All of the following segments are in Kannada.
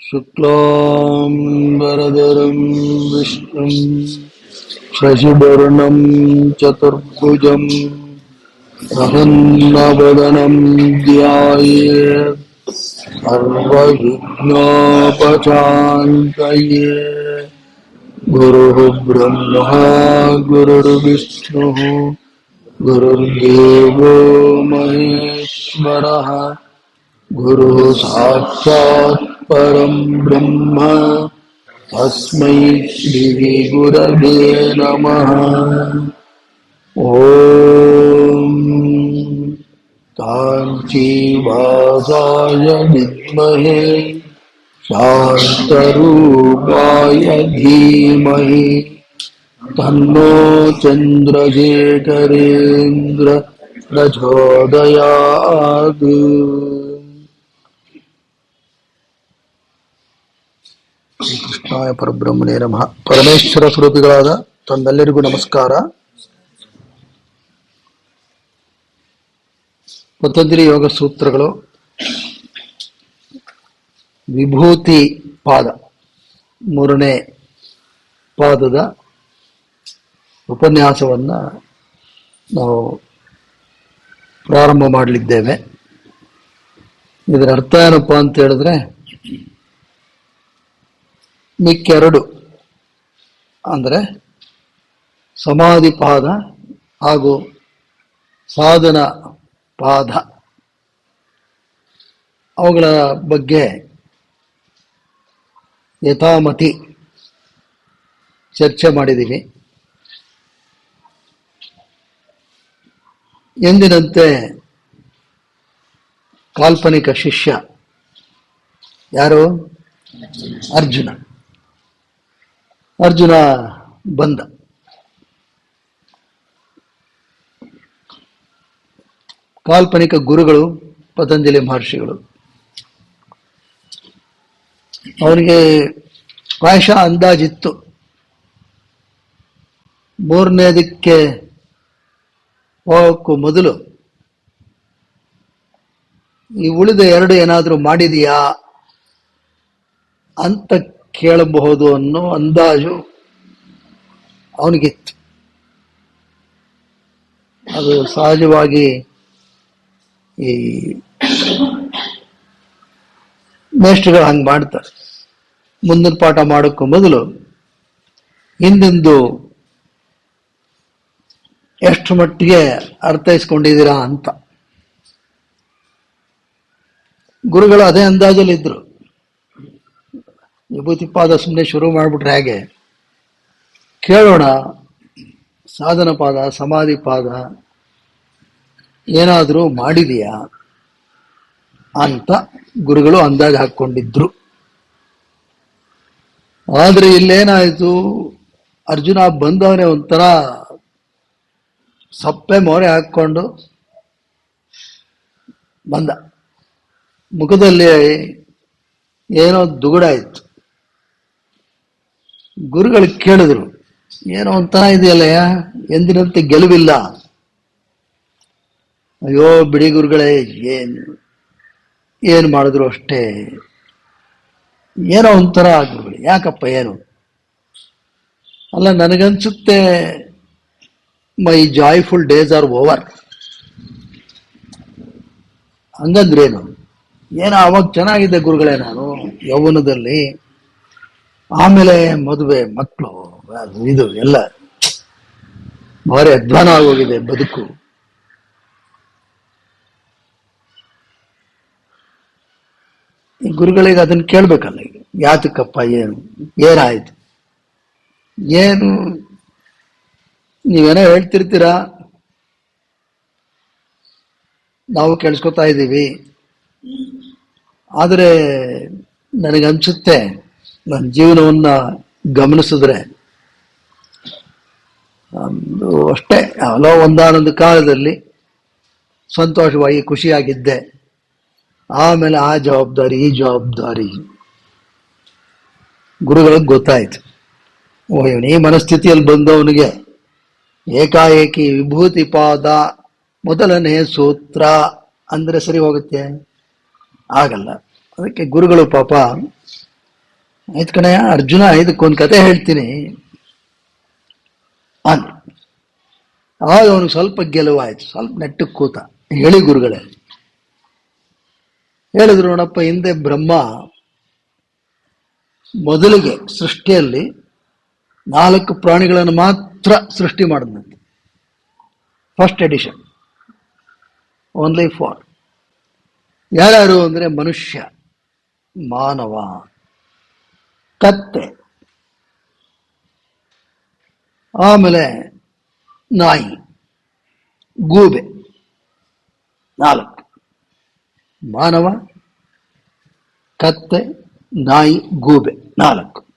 शुक्लांबरधरं विष्णुं शशिवर्णं चतुर्भुजं प्रसन्नवदनं ध्यायेत् सर्वविघ्नोपशान्तये। गुरुः ब्रह्मा गुरुर्विष्णुः गुरुर्देवो महेश्वरः गुरुः साक्षात् परं ब्रह्म तस्मै श्री गुरवे नमः। ॐ काञ्चीवासाय विद्महे शान्तरूपाय धीमहि तन्नो चन्द्रशेखरेन्द्र प्रचोदयात्। ಕೃಷ್ಣಾಯ ಪರಬ್ರಹ್ಮಣೇ ನಮಃ. ಪರಮೇಶ್ವರ ಸ್ವರೂಪಿಗಳಾದ ತಮ್ಮೆಲ್ಲರಿಗೂ ನಮಸ್ಕಾರ. ಪತಂಜಲಿ ಯೋಗ ಸೂತ್ರಗಳು ವಿಭೂತಿ ಪಾದ, ಮೂರನೇ ಪಾದದ ಉಪನ್ಯಾಸವನ್ನ ನಾವು ಪ್ರಾರಂಭ ಮಾಡಲಿದ್ದೇವೆ. ಇದರ ಅರ್ಥ ಏನಪ್ಪಾ ಅಂತ ಹೇಳಿದ್ರೆ, ಮಿಕ್ಕೆರಡು ಅಂದರೆ ಸಮಾಧಿ ಪಾದ ಹಾಗೂ ಸಾಧನ ಪಾದ, ಅವುಗಳ ಬಗ್ಗೆ ಯಥಾಮತಿ ಚರ್ಚೆ ಮಾಡಿದ್ದೀವಿ. ಎಂದಿನಂತೆ ಕಾಲ್ಪನಿಕ ಶಿಷ್ಯ ಯಾರು? ಅರ್ಜುನ ಬಂದ. ಕಾಲ್ಪನಿಕ ಗುರುಗಳು ಪತಂಜಲಿ ಮಹರ್ಷಿಗಳು. ಅವನಿಗೆ ಪ್ರಾಯಶಃ ಅಂದಾಜಿತ್ತು, ಮೂರನೇದಕ್ಕೆ ಹೋಗಕ್ಕೂ ಮೊದಲು ಈ ಉಳಿದ ಎರಡು ಏನಾದರೂ ಮಾಡಿದೆಯಾ ಅಂತ ಕೇಳಬಹುದು ಅನ್ನೋ ಅಂದಾಜು ಅವನಿಗಿತ್ತು. ಅದು ಸಹಜವಾಗಿ ಈ ಮೇಷ್ಟ್ರುಗಳು ಹಂಗೆ ಮಾಡ್ತಾರೆ. ಮುಂದಿನ ಪಾಠ ಮಾಡೋಕ್ಕೂ ಮೊದಲು ಹಿಂದಿಂದು ಎಷ್ಟು ಮಟ್ಟಿಗೆ ಅರ್ಥೈಸ್ಕೊಂಡಿದ್ದೀರಾ ಅಂತ. ಗುರುಗಳು ಅದೇ ಅಂದಾಜಲ್ಲಿ ಇದ್ರು. ವಿಭೂತಿ ಪಾದ ಸುಮ್ಮನೆ ಶುರು ಮಾಡಿಬಿಟ್ರೆ ಹೇಗೆ? ಕೇಳೋಣ, ಸಾಧನ ಪಾದ, ಸಮಾಧಿ ಪಾದ ಏನಾದರೂ ಮಾಡಿದೆಯಾ ಅಂತ ಗುರುಗಳು ಅಂದಾಜು ಹಾಕ್ಕೊಂಡಿದ್ರು. ಆದ್ರೆ ಇಲ್ಲೇನಾಯ್ತು, ಅರ್ಜುನ ಬಂದವನೇ ಒಂಥರ ಸಪ್ಪೆ ಮೊರೆ ಹಾಕ್ಕೊಂಡು ಬಂದ. ಮುಖದಲ್ಲಿ ಏನೋ ದುಗುಡಾಯ್ತು. ಗುರುಗಳು ಕೇಳಿದ್ರು, ಏನೋ ಒಂಥರ ಇದೆಯಲ್ಲಯ್ಯ, ಎಂದಿನಂತೆ ಗೆಲುವಿಲ್ಲ. ಅಯ್ಯೋ ಬಿಡಿ ಗುರುಗಳೇ, ಏನು ಮಾಡಿದ್ರು ಅಷ್ಟೇ, ಏನೋ ಒಂಥರ ಗುರುಗಳು. ಯಾಕಪ್ಪ ಏನು? ಅಲ್ಲ, ನನಗನ್ಸುತ್ತೆ ಮೈ ಜಾಯ್ಫುಲ್ ಡೇಸ್ ಆರ್ ಓವರ್. ಹಂಗಂದ್ರೇನು? ಏನೋ ಅವಾಗ ಚೆನ್ನಾಗಿದ್ದೆ ಗುರುಗಳೇ ನಾನು ಯೌವನದಲ್ಲಿ, ಆಮೇಲೆ ಮದುವೆ, ಮಕ್ಕಳು, ಇದು ಎಲ್ಲ ಭಾರಿ ಅಧ್ವಾನ ಆಗೋಗಿದೆ ಬದುಕು. ಈ ಗುರುಗಳಿಗೆ ಅದನ್ನ ಕೇಳ್ಬೇಕಲ್ಲ, ಈಗ ಯಾತಕ್ಕಪ್ಪ, ಏನಾಯ್ತು, ಏನು ನೀವೇನೋ ಹೇಳ್ತಿರ್ತೀರಾ, ನಾವು ಕೇಳಿಸ್ಕೊತಾ ಇದ್ದೀವಿ. ಆದರೆ ನನಗನ್ಸುತ್ತೆ, ನನ್ನ ಜೀವನವನ್ನ ಗಮನಿಸಿದ್ರೆ ಅಷ್ಟೇ, ಅಲ್ಲೋ ಒಂದಾನೊಂದು ಕಾಲದಲ್ಲಿ ಸಂತೋಷವಾಗಿ ಖುಷಿಯಾಗಿದ್ದೆ. ಆಮೇಲೆ ಆ ಜವಾಬ್ದಾರಿ, ಈ ಜವಾಬ್ದಾರಿ ಗುರುಗಳಿಗೆ ಗೊತ್ತಾಯ್ತು. ಓ ಇವನು ಈ ಮನಸ್ಥಿತಿಯಲ್ಲಿ ಬಂದವನಿಗೆ ಏಕಾಏಕಿ ವಿಭೂತಿ ಪಾದ ಮೊದಲನೇ ಸೂತ್ರ ಅಂದ್ರೆ ಸರಿ ಹೋಗುತ್ತೆ? ಆಗಲ್ಲ. ಅದಕ್ಕೆ ಗುರುಗಳು ಪಾಪ, ಆಯ್ತು ಕಣಯ್ಯ ಅರ್ಜುನ, ಇದಕ್ಕೊಂದು ಕತೆ ಹೇಳ್ತೀನಿ ಅಂದ್ರು. ಆಗ ಅವನಿಗೆ ಸ್ವಲ್ಪ ಗೆಲುವಾಯ್ತು, ಸ್ವಲ್ಪ ನೆಟ್ಟಕ್ಕೆ ಕೂತ. ಹೇಳಿ ಗುರುಗಳೇ. ಹೇಳಿದ್ರು, ನೋಡಪ್ಪ, ಹಿಂದೆ ಬ್ರಹ್ಮ ಮೊದಲಿಗೆ ಸೃಷ್ಟಿಯಲ್ಲಿ 4 ಪ್ರಾಣಿಗಳನ್ನು ಮಾತ್ರ ಸೃಷ್ಟಿ ಮಾಡಿದಂತೆ. First edition, only 4. ಯಾರ್ಯಾರು ಅಂದ್ರೆ ಮನುಷ್ಯ, ಮಾನವ, ಕತ್ತೆ, ಆಮೇಲೆ ನಾಯಿ, ಗೂಬೆ. 4. ಮಾನವ, ಕತ್ತೆ, ನಾಯಿ, ಗೂಬೆ. 4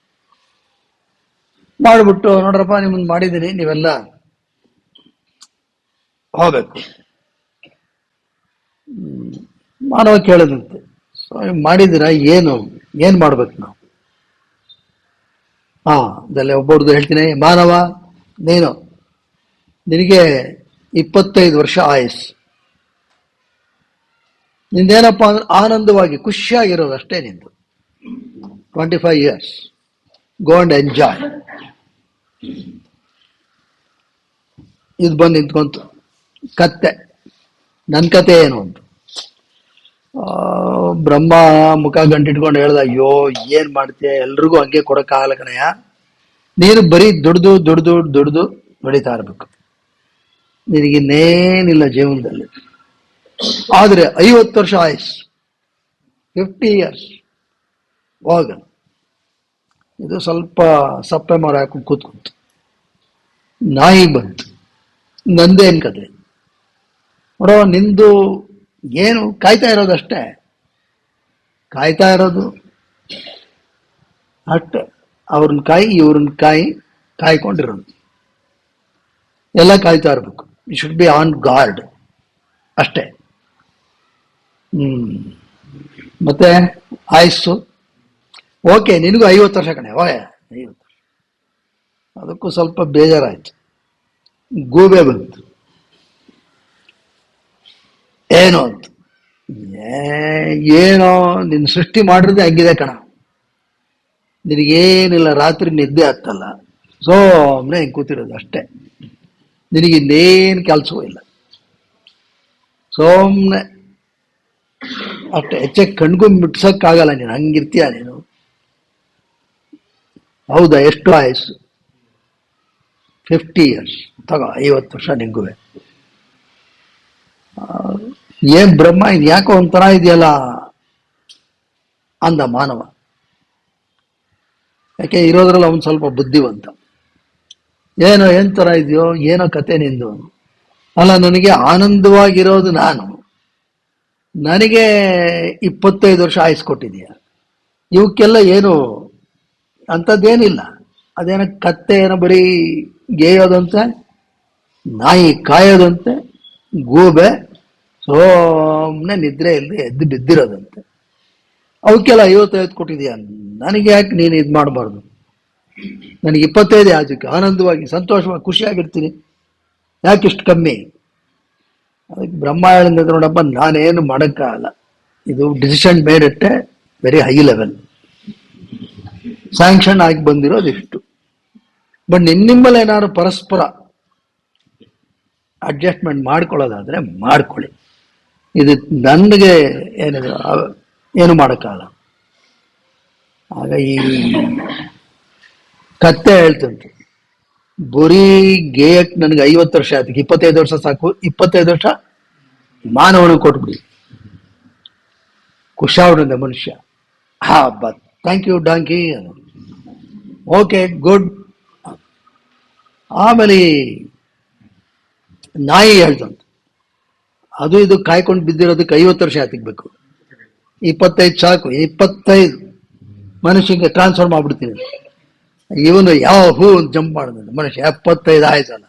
ಮಾಡಿಬಿಟ್ಟು, ನೋಡ್ರಪ್ಪ ನಿಮ್ಮನ್ನು ಮಾಡಿದ್ದೀನಿ, ನೀವೆಲ್ಲ ಹೋಗ್ಬೇಕು. ಮಾನವ ಕೇಳಿದಂತೆ, ಮಾಡಿದಿರ, ಏನ್ ಮಾಡ್ಬೇಕು ನಾವು? ಅದಲ್ಲೇ ಒಬ್ಬರದ್ದು ಹೇಳ್ತೀನಿ. ಮಾನವ, ನಿನಗೆ 25 ವರ್ಷ ಆಯಸ್ಸು. ನಿಂದೇನಪ್ಪ ಅಂದ್ರೆ ಆನಂದವಾಗಿ ಖುಷಿಯಾಗಿರೋದು ಅಷ್ಟೇ ನಿಂದು. 25 years, ಗೋ ಅಂಡ್ ಎಂಜಾಯ್. ಇದು ಬಂದು ನಿಂತ್ಕೊಂತು. ಕತ್ತೆ, ನನ್ನ ಕತೆ ಏನು ಅಂತ ಬ್ರಹ್ಮ ಮುಖ ಗಂಟಿಟ್ಕೊಂಡು ಹೇಳ್ದ, ಅಯ್ಯೋ ಏನ್ ಮಾಡ್ತೀಯ, ಎಲ್ರಿಗೂ ಹಂಗೆ ಕೊಡಕ್ಕಾಗಲ್ಲ ಕಣಯ್ಯ, ನೀನು ಬರೀ ದುಡ್ದು ನಡೀತಾ ಇರ್ಬೇಕು, ನಿನಗಿನ್ನೇನಿಲ್ಲ ಜೀವನದಲ್ಲಿ. ಆದ್ರೆ 50 ವರ್ಷ ಆಯಸ್ಸು, 50 years ಹೋಗ. ಇದು ಸ್ವಲ್ಪ ಸಪ್ಪೆ ಮರ ಹಾಕೊಂಡು ಕೂತ್ಕೊಂತು. ನಾಯಿ ಬಂತು, ನಂದೇನ್ ಕತೆ ನೋಡೋ, ನಿಂದು ಏನು ಕಾಯ್ತಾ ಇರೋದಷ್ಟೇ, ಅಷ್ಟೆ. ಅವ್ರನ್ನ ಕಾಯಿ ಇವ್ರನ್ನ ಕಾಯ್ಕೊಂಡಿರೋದು, ಎಲ್ಲ ಕಾಯ್ತಾ ಇರ್ಬೇಕು. You should be on guard ಅಷ್ಟೇ. ಮತ್ತೆ ಆಯಸ್ಸು ಓಕೆ, ನಿನಗೂ 50 ವರ್ಷ ಕಣೆ, 50. ಅದಕ್ಕೂ ಸ್ವಲ್ಪ ಬೇಜಾರಾಯ್ತು. ಗೂಬೆ ಬಂತು, ಏನೋ ಅಂತ. ಏನೋ ನಿನ್ನ ಸೃಷ್ಟಿ ಮಾಡಿರೋದೇ ಹಂಗಿದೆ ಕಣ, ನಿನಗೇನಿಲ್ಲ, ರಾತ್ರಿ ನಿದ್ದೆ ಆಗ್ತಲ್ಲ, ಸೋಮ್ನೆ ಹಿಂಗೆ ಕೂತಿರೋದು ಅಷ್ಟೇ, ನಿನಗಿನ್ನೇನು ಕೆಲಸವೂ ಇಲ್ಲ, ಸೋಮ್ನೆ ಅಷ್ಟೇ. ಹೆಚ್ಚೆ ಕಣ್ಗೂ ಮಿಟ್ಸಕ್ಕಾಗಲ್ಲ, ನೀನು ಹಂಗಿರ್ತೀಯ ನೀನು. ಹೌದಾ, ಎಷ್ಟು ಆಯಸ್ಸು? 50 years. ತಗೋ 50 ವರ್ಷ ನಿಂಗುವೆ. ಏನ್ ಬ್ರಹ್ಮ, ಇದು ಯಾಕೋ ಒಂಥರ ಇದೆಯಲ್ಲ ಅಂದ ಮಾನವ. ಯಾಕೆ ಇರೋದ್ರಲ್ಲಿ ಅವನು ಸ್ವಲ್ಪ ಬುದ್ಧಿವಂತ. ಏನ್ ತರ ಇದೆಯೋ, ಏನೋ ಕತೆ ನಿಂದು. ಅಲ್ಲ, ನನಗೆ ಆನಂದವಾಗಿರೋದು ನಾನು, ನನಗೆ 25 ವರ್ಷ ಆಯಸ್ಸು ಕೊಟ್ಟಿದೀಯ. ಇವಕ್ಕೆಲ್ಲ ಏನು ಅಂಥದ್ದೇನಿಲ್ಲ. ಅದೇನೋ ಕತ್ತೆ ಏನೋ ಬರೀ ಗೇಯೋದಂತೆ, ನಾಯಿ ಕಾಯೋದಂತೆ, ಗೂಬೆ ಸೋಮ್ನೆ ನಿದ್ರೆ ಇಲ್ಲದೆ ಎದ್ದು ಬಿದ್ದಿರೋದಂತೆ. ಅವಕ್ಕೆಲ್ಲ 55 ಕೊಟ್ಟಿದೀಯ. ನನಗೆ ಯಾಕೆ ನೀನು ಇದು ಮಾಡಬಾರ್ದು? ನನಗೆ 25 ಆಚಕ್ಕೆ ಆನಂದವಾಗಿ ಸಂತೋಷವಾಗಿ ಖುಷಿಯಾಗಿರ್ತೀನಿ, ಯಾಕಿಷ್ಟು ಕಮ್ಮಿ? ಅದಕ್ಕೆ ಬ್ರಹ್ಮ ಹೇಳಿದ, ನೋಡಪ್ಪ, ನಾನೇನು ಮಾಡೋಕ್ಕಾಗಲ್ಲ, ಇದು decision made at A very high level, sanction ಆಗಿ ಬಂದಿರೋದು ಇಷ್ಟು. ಬಟ್ ನಿಮ್ಮಲ್ಲಿ ಏನಾದ್ರು ಪರಸ್ಪರ ಅಡ್ಜಸ್ಟ್ಮೆಂಟ್ ಮಾಡ್ಕೊಳ್ಳೋದಾದ್ರೆ ಮಾಡ್ಕೊಳ್ಳಿ, ಇದು ನನಗೆ ಏನು ಮಾಡೋಕ್ಕಾಗಲ್ಲ. ಆಗ ಈ ಕತ್ತೆ ಹೇಳ್ತಂತೆ, ಬರೀ ಗೇಯಕ್ ನನಗೆ 50 ವರ್ಷ ಆಯ್ತು, 25 ವರ್ಷ ಸಾಕು, 25 ವರ್ಷ ಮಾನವನಿಗೆ ಕೊಟ್ಬಿಡಿ, ಖುಷಿಯಾಗ್ಬಿಡುತ್ತೆ ಮನುಷ್ಯ. But thank you donkey, okay good. ಆಮೇಲೆ ನಾಯಿ ಹೇಳ್ತಂತ, ಅದು ಇದು ಕಾಯ್ಕೊಂಡು ಬಿದ್ದಿರೋದಕ್ಕೆ 50 ವರ್ಷ ಆತಿಗ್ಬೇಕು, 25 ಸಾಕು, 25 ಮನುಷ್ಯಂಗೆ ಟ್ರಾನ್ಸ್ಫರ್ ಮಾಡ್ಬಿಡ್ತೀನಿ. ಇವನು ಯಾವ ಹೂ ಜಂಪ್ ಮಾಡಿದ ಮನುಷ್ಯ 75 ಆಯ್ತಲ್ಲ.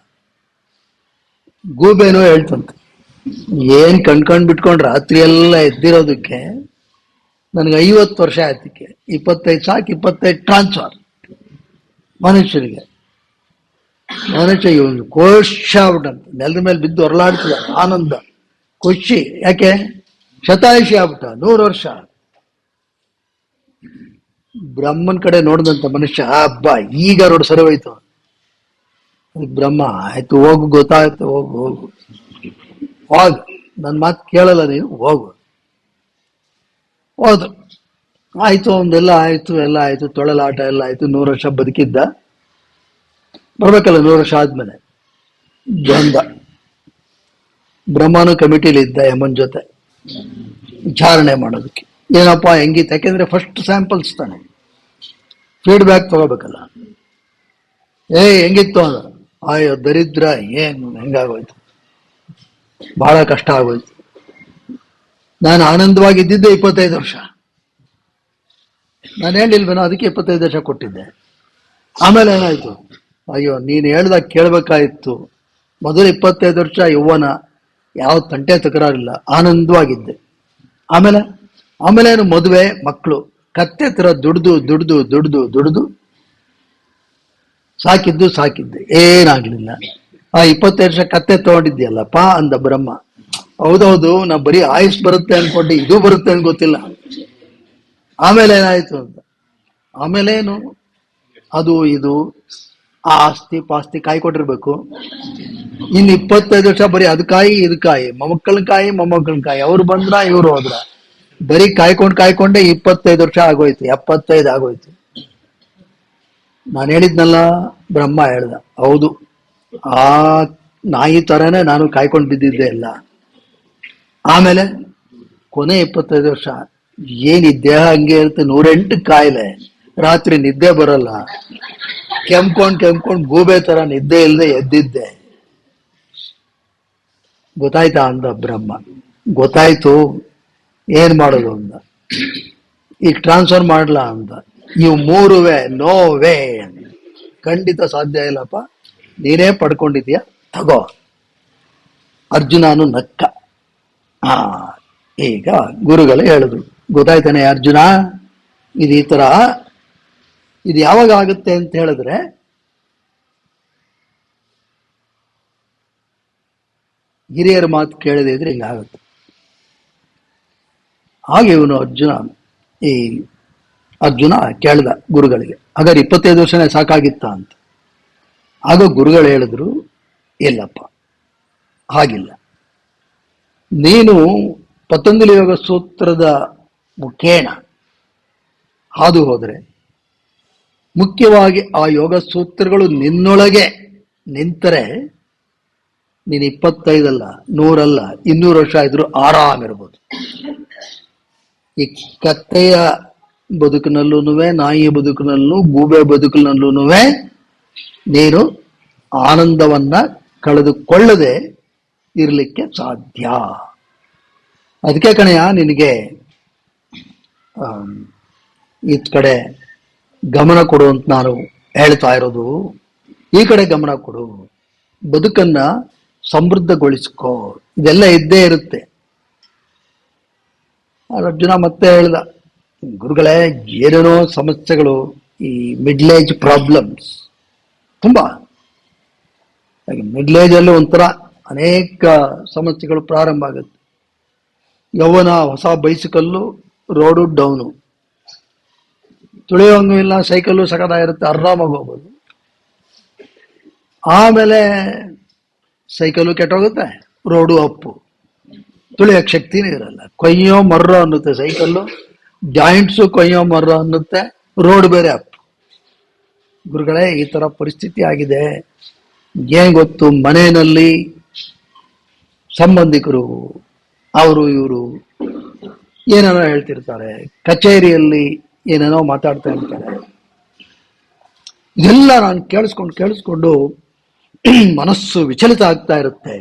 ಗೂಬೇನೋ ಹೇಳ್ತಂತ, ಏನ್ ಕಣ್ಕೊಂಡ್ ಬಿಟ್ಕೊಂಡ್ರೆ ರಾತ್ರಿ ಎಲ್ಲ ಎದ್ದಿರೋದಕ್ಕೆ ನನಗೆ 50 ವರ್ಷ ಆಯ್ತಕ್ಕೆ, 25 ಸಾಕು, 25 ಟ್ರಾನ್ಸ್ಫರ್. ಮನುಷ್ಯನಿಗೆ. ಮನುಷ್ಯ ಇವನು ಕೋಶ ಆಗ್ಬಿಟ್ಟಂತ, ನೆಲದ ಮೇಲೆ ಬಿದ್ದು ಹೊರಲಾಡ್ತಿದ ಆನಂದ ಖುಷಿ. ಯಾಕೆ? ಶತಾಯುಷಿ ಆಗ್ಬಿಟ್ಟ, 100 ವರ್ಷ. ಬ್ರಹ್ಮನ್ ಕಡೆ ನೋಡಿದಂತ ಮನುಷ್ಯ, ಹಬ್ಬ ಈಗ ರೋಡ್ ಸರಿ ಹೋಯ್ತು. ಬ್ರಹ್ಮ, ಆಯ್ತು ಹೋಗು, ಗೊತ್ತಾಯ್ತು, ಹೋಗು ಹೋಗು ಹೋಗು, ನನ್ನ ಮಾತು ಕೇಳಲ್ಲ ನೀನು, ಹೋಗು. ಹೋದು, ಆಯ್ತು, ಒಂದೆಲ್ಲ ಆಯ್ತು, ಎಲ್ಲ ಆಯ್ತು, ತೊಳಲಾಟ ಎಲ್ಲ ಆಯ್ತು. 100 ವರ್ಷ ಬದುಕಿದ್ದ. ಬರ್ಬೇಕಲ್ಲ 100 ವರ್ಷ ಆದ್ಮೇಲೆ ಬಂದ. ಬ್ರಹ್ಮನು ಕಮಿಟಿಲಿ ಇದ್ದ ಯಮನ್ ಜೊತೆ ವಿಚಾರಣೆ ಮಾಡೋದಕ್ಕೆ. ಏನಪ್ಪಾ ಹೆಂಗಿತ್ತು? ಯಾಕೆಂದ್ರೆ ಫಸ್ಟ್ ಸ್ಯಾಂಪಲ್ಸ್ ತಾನೆ, ಫೀಡ್ಬ್ಯಾಕ್ ತಗೋಬೇಕಲ್ಲ. ಹೆಂಗಿತ್ತು ಅದ? ಅಯ್ಯೋ ದರಿದ್ರ, ಏನು ಹೆಂಗಾಗೋಯ್ತು, ಬಹಳ ಕಷ್ಟ ಆಗೋಯ್ತು. ನಾನು ಆನಂದವಾಗಿದ್ದಿದ್ದೆ 25 ವರ್ಷ. ನಾನು ಹೇಳಿಲ್ವೇನೋ, ಅದಕ್ಕೆ 25 ವರ್ಷ ಕೊಟ್ಟಿದ್ದೆ. ಆಮೇಲೆ ಏನಾಯ್ತು? ಅಯ್ಯೋ ನೀನು ಹೇಳ್ದಾಗ ಕೇಳ್ಬೇಕಾಯ್ತು. ಮೊದಲು 25 ವರ್ಷ ಯೌವನ, ಯಾವ ತಂಟೆ ತಕರಾರಿಲ್ಲ, ಆನಂದವಾಗಿದ್ದೆ. ಆಮೇಲೆ ಏನು? ಮದುವೆ, ಮಕ್ಕಳು, ಕತ್ತೆ ತರ ದುಡ್ದು ದುಡ್ದು ದುಡ್ದು ದುಡ್ದು ಸಾಕಿದ್ದೆ, ಏನಾಗ್ಲಿಲ್ಲ. ಆ 25 ವರ್ಷ ಕತ್ತೆ ತಗೊಂಡಿದ್ಯಲ್ಲಪ್ಪ ಅಂದ ಬ್ರಹ್ಮ. ಹೌದೌದು, ನಾ ಬರೀ ಆಯುಷ್ ಬರುತ್ತೆ ಅನ್ಕೊಂಡೆ, ಇದು ಬರುತ್ತೆ ಅಂತ ಗೊತ್ತಿಲ್ಲ. ಆಮೇಲೆ ಏನಾಯ್ತು ಅಂತ, ಆಮೇಲೇನು? ಅದು ಇದು ಆ ಆಸ್ತಿ ಪಾಸ್ತಿ ಕಾಯ್ಕೊಟ್ಟಿರ್ಬೇಕು. ಇನ್ನು 25 ವರ್ಷ ಬರೀ ಅದು ಕಾಯಿ ಇದು ಕಾಯಿ, ಮೊಮ್ಮಕ್ಕಳ ಕಾಯಿ, ಅವ್ರು ಬಂದ್ರ ಇವ್ರು ಹೋದ್ರ, ಬರೀ ಕಾಯ್ಕೊಂಡೆ 25 ವರ್ಷ ಆಗೋಯ್ತು, 75 ಆಗೋಯ್ತು. ನಾನು ಹೇಳಿದ್ನಲ್ಲ, ಬ್ರಹ್ಮ ಹೇಳ್ದ, ಹೌದು, ಆ ನಾಯಿ ತರನೇ ನಾನು ಕಾಯ್ಕೊಂಡು ಬಿದ್ದಿದ್ದೆ ಎಲ್ಲ. ಆಮೇಲೆ ಕೊನೆ 25 ವರ್ಷ ಏನ್ ಈ ದೇಹ ಹಂಗೆ ಇರುತ್ತೆ, 108 ಕಾಯಿಲೆ, ರಾತ್ರಿ ನಿದ್ದೆ ಬರಲ್ಲ, ಕೆಮ್ಕೊಂಡ್ ಗೂಬೆ ತರ ನಿದ್ದೆ ಇಲ್ಲದೆ ಎದ್ದಿದ್ದೆ. ಗೊತ್ತಾಯ್ತಾ ಅಂದ ಬ್ರಹ್ಮ. ಗೊತ್ತಾಯ್ತು, ಏನ್ ಮಾಡೋದು ಅಂದ. ಈಗ ಟ್ರಾನ್ಸ್ಫರ್ ಮಾಡ್ಲಾ ಅಂದ. ಇವು 3 ನೋ ವೇ, ಖಂಡಿತ ಸಾಧ್ಯ ಇಲ್ಲಪ್ಪ, ನೀನೇ ಪಡ್ಕೊಂಡಿದ್ಯಾ, ತಗೋ. ಅರ್ಜುನನು ನಕ್ಕ. ಈಗ ಗುರುಗಳು ಹೇಳಿದ್ರು, ಗೊತ್ತಾಯ್ತಾನೆ ಅರ್ಜುನ, ಇದು ಈ ತರ, ಇದು ಯಾವಾಗ ಆಗುತ್ತೆ ಅಂತ ಹೇಳಿದ್ರೆ, ಹಿರಿಯರ ಮಾತು ಕೇಳದೆ ಇದ್ರೆ ಹಿಂಗಾಗುತ್ತೆ. ಹಾಗೆ ಇವನು ಅರ್ಜುನ ಕೇಳ್ದ ಗುರುಗಳಿಗೆ, ಹಾಗಾದ್ರೆ 25 ವರ್ಷನೇ ಸಾಕಾಗಿತ್ತ ಅಂತ. ಆಗ ಗುರುಗಳು ಹೇಳಿದ್ರು, ಇಲ್ಲಪ್ಪ, ಹಾಗಿಲ್ಲ. ನೀನು ಪತಂಜಲಿ ಯೋಗ ಸೂತ್ರದ ಮುಖೇನ ಹಾದು ಹೋದ್ರೆ, ಮುಖ್ಯವಾಗಿ ಆ ಯೋಗ ಸೂತ್ರಗಳು ನಿನ್ನೊಳಗೆ ನಿಂತರೆ, ನೀನು 25 ಅಲ್ಲ, 100 ಅಲ್ಲ, 200 ವರ್ಷ ಇದ್ರು ಆರಾಮಿರ್ಬೋದು. ಈ ಕತ್ತೆಯ ಬದುಕಿನಲ್ಲೂ, ನಾಯಿಯ ಬದುಕಿನಲ್ಲೂ, ಗೂಬೆ ಬದುಕಿನಲ್ಲೂ ನೀನು ಆನಂದವನ್ನ ಕಳೆದುಕೊಳ್ಳದೆ ಇರಲಿಕ್ಕೆ ಸಾಧ್ಯ. ಅದಕ್ಕೆ ಕಣೆಯ ನಿನಗೆ ಈ ಕಡೆ ಗಮನ ಕೊಡು ಅಂತ ನಾನು ಹೇಳ್ತಾ ಇರೋದು. ಈ ಕಡೆ ಗಮನ ಕೊಡು, ಬದುಕನ್ನ ಸಮೃದ್ಧಗೊಳಿಸ್ಕೋ, ಇದೆಲ್ಲ ಇದ್ದೇ ಇರುತ್ತೆ. ಅರ್ಜುನ ಮತ್ತೆ ಹೇಳ್ದ, ಗುರುಗಳೇ, ಏನೇನೋ ಸಮಸ್ಯೆಗಳು, ಈ ಮಿಡ್ಲ್ ಏಜ್ ಪ್ರಾಬ್ಲಮ್ಸ್ ತುಂಬಾ. ಮಿಡ್ಲ್ ಏಜ್ ಅಲ್ಲಿ ಒಂಥರ ಅನೇಕ ಸಮಸ್ಯೆಗಳು ಪ್ರಾರಂಭ ಆಗುತ್ತೆ. ಯೌವನ, ಹೊಸ ಬೈಸಿಕಲ್ಲು, ರೋಡು ಡೌನು, ತುಳಿಯೋಂಗೂ ಇಲ್ಲ, ಸೈಕಲ್ಲು ಸಕದಾಗಿರುತ್ತೆ, ಆರಾಮಾಗಿ ಹೋಗ್ಬೋದು. ಆಮೇಲೆ ಸೈಕಲ್ಲು ಕೆಟ್ಟೋಗುತ್ತೆ, ರೋಡು ಅಪ್ಪು, ತುಳಿಯೋಕೆ ಶಕ್ತಿನೇ ಇರಲ್ಲ, ಕೊಯ್ಯೋ ಮರ್ರೋ ಅನ್ನುತ್ತೆ ಸೈಕಲ್ಲು, ಜಾಯಿಂಟ್ಸು ಕೊಯ್ಯೋ ಮರ್ರೋ ಅನ್ನುತ್ತೆ, ರೋಡ್ ಬೇರೆ ಅಪ್ಪು. ಗುರುಗಳೇ, ಈ ತರ ಪರಿಸ್ಥಿತಿ ಆಗಿದೆ. ಏನ್ ಗೊತ್ತು, ಮನೆಯಲ್ಲಿ ಸಂಬಂಧಿಕರು ಅವರು ಇವರು ಏನೇನೋ ಹೇಳ್ತಿರ್ತಾರೆ, ಕಚೇರಿಯಲ್ಲಿ ಏನೇನೋ ಮಾತಾಡ್ತಾ ಇರ್ತಾರೆ. ಇದೆಲ್ಲ ನಾನು ಕೇಳಿಸ್ಕೊಂಡು ಮನಸ್ಸು ವಿಚಲಿತ ಆಗ್ತಾ ಇರುತ್ತೆ.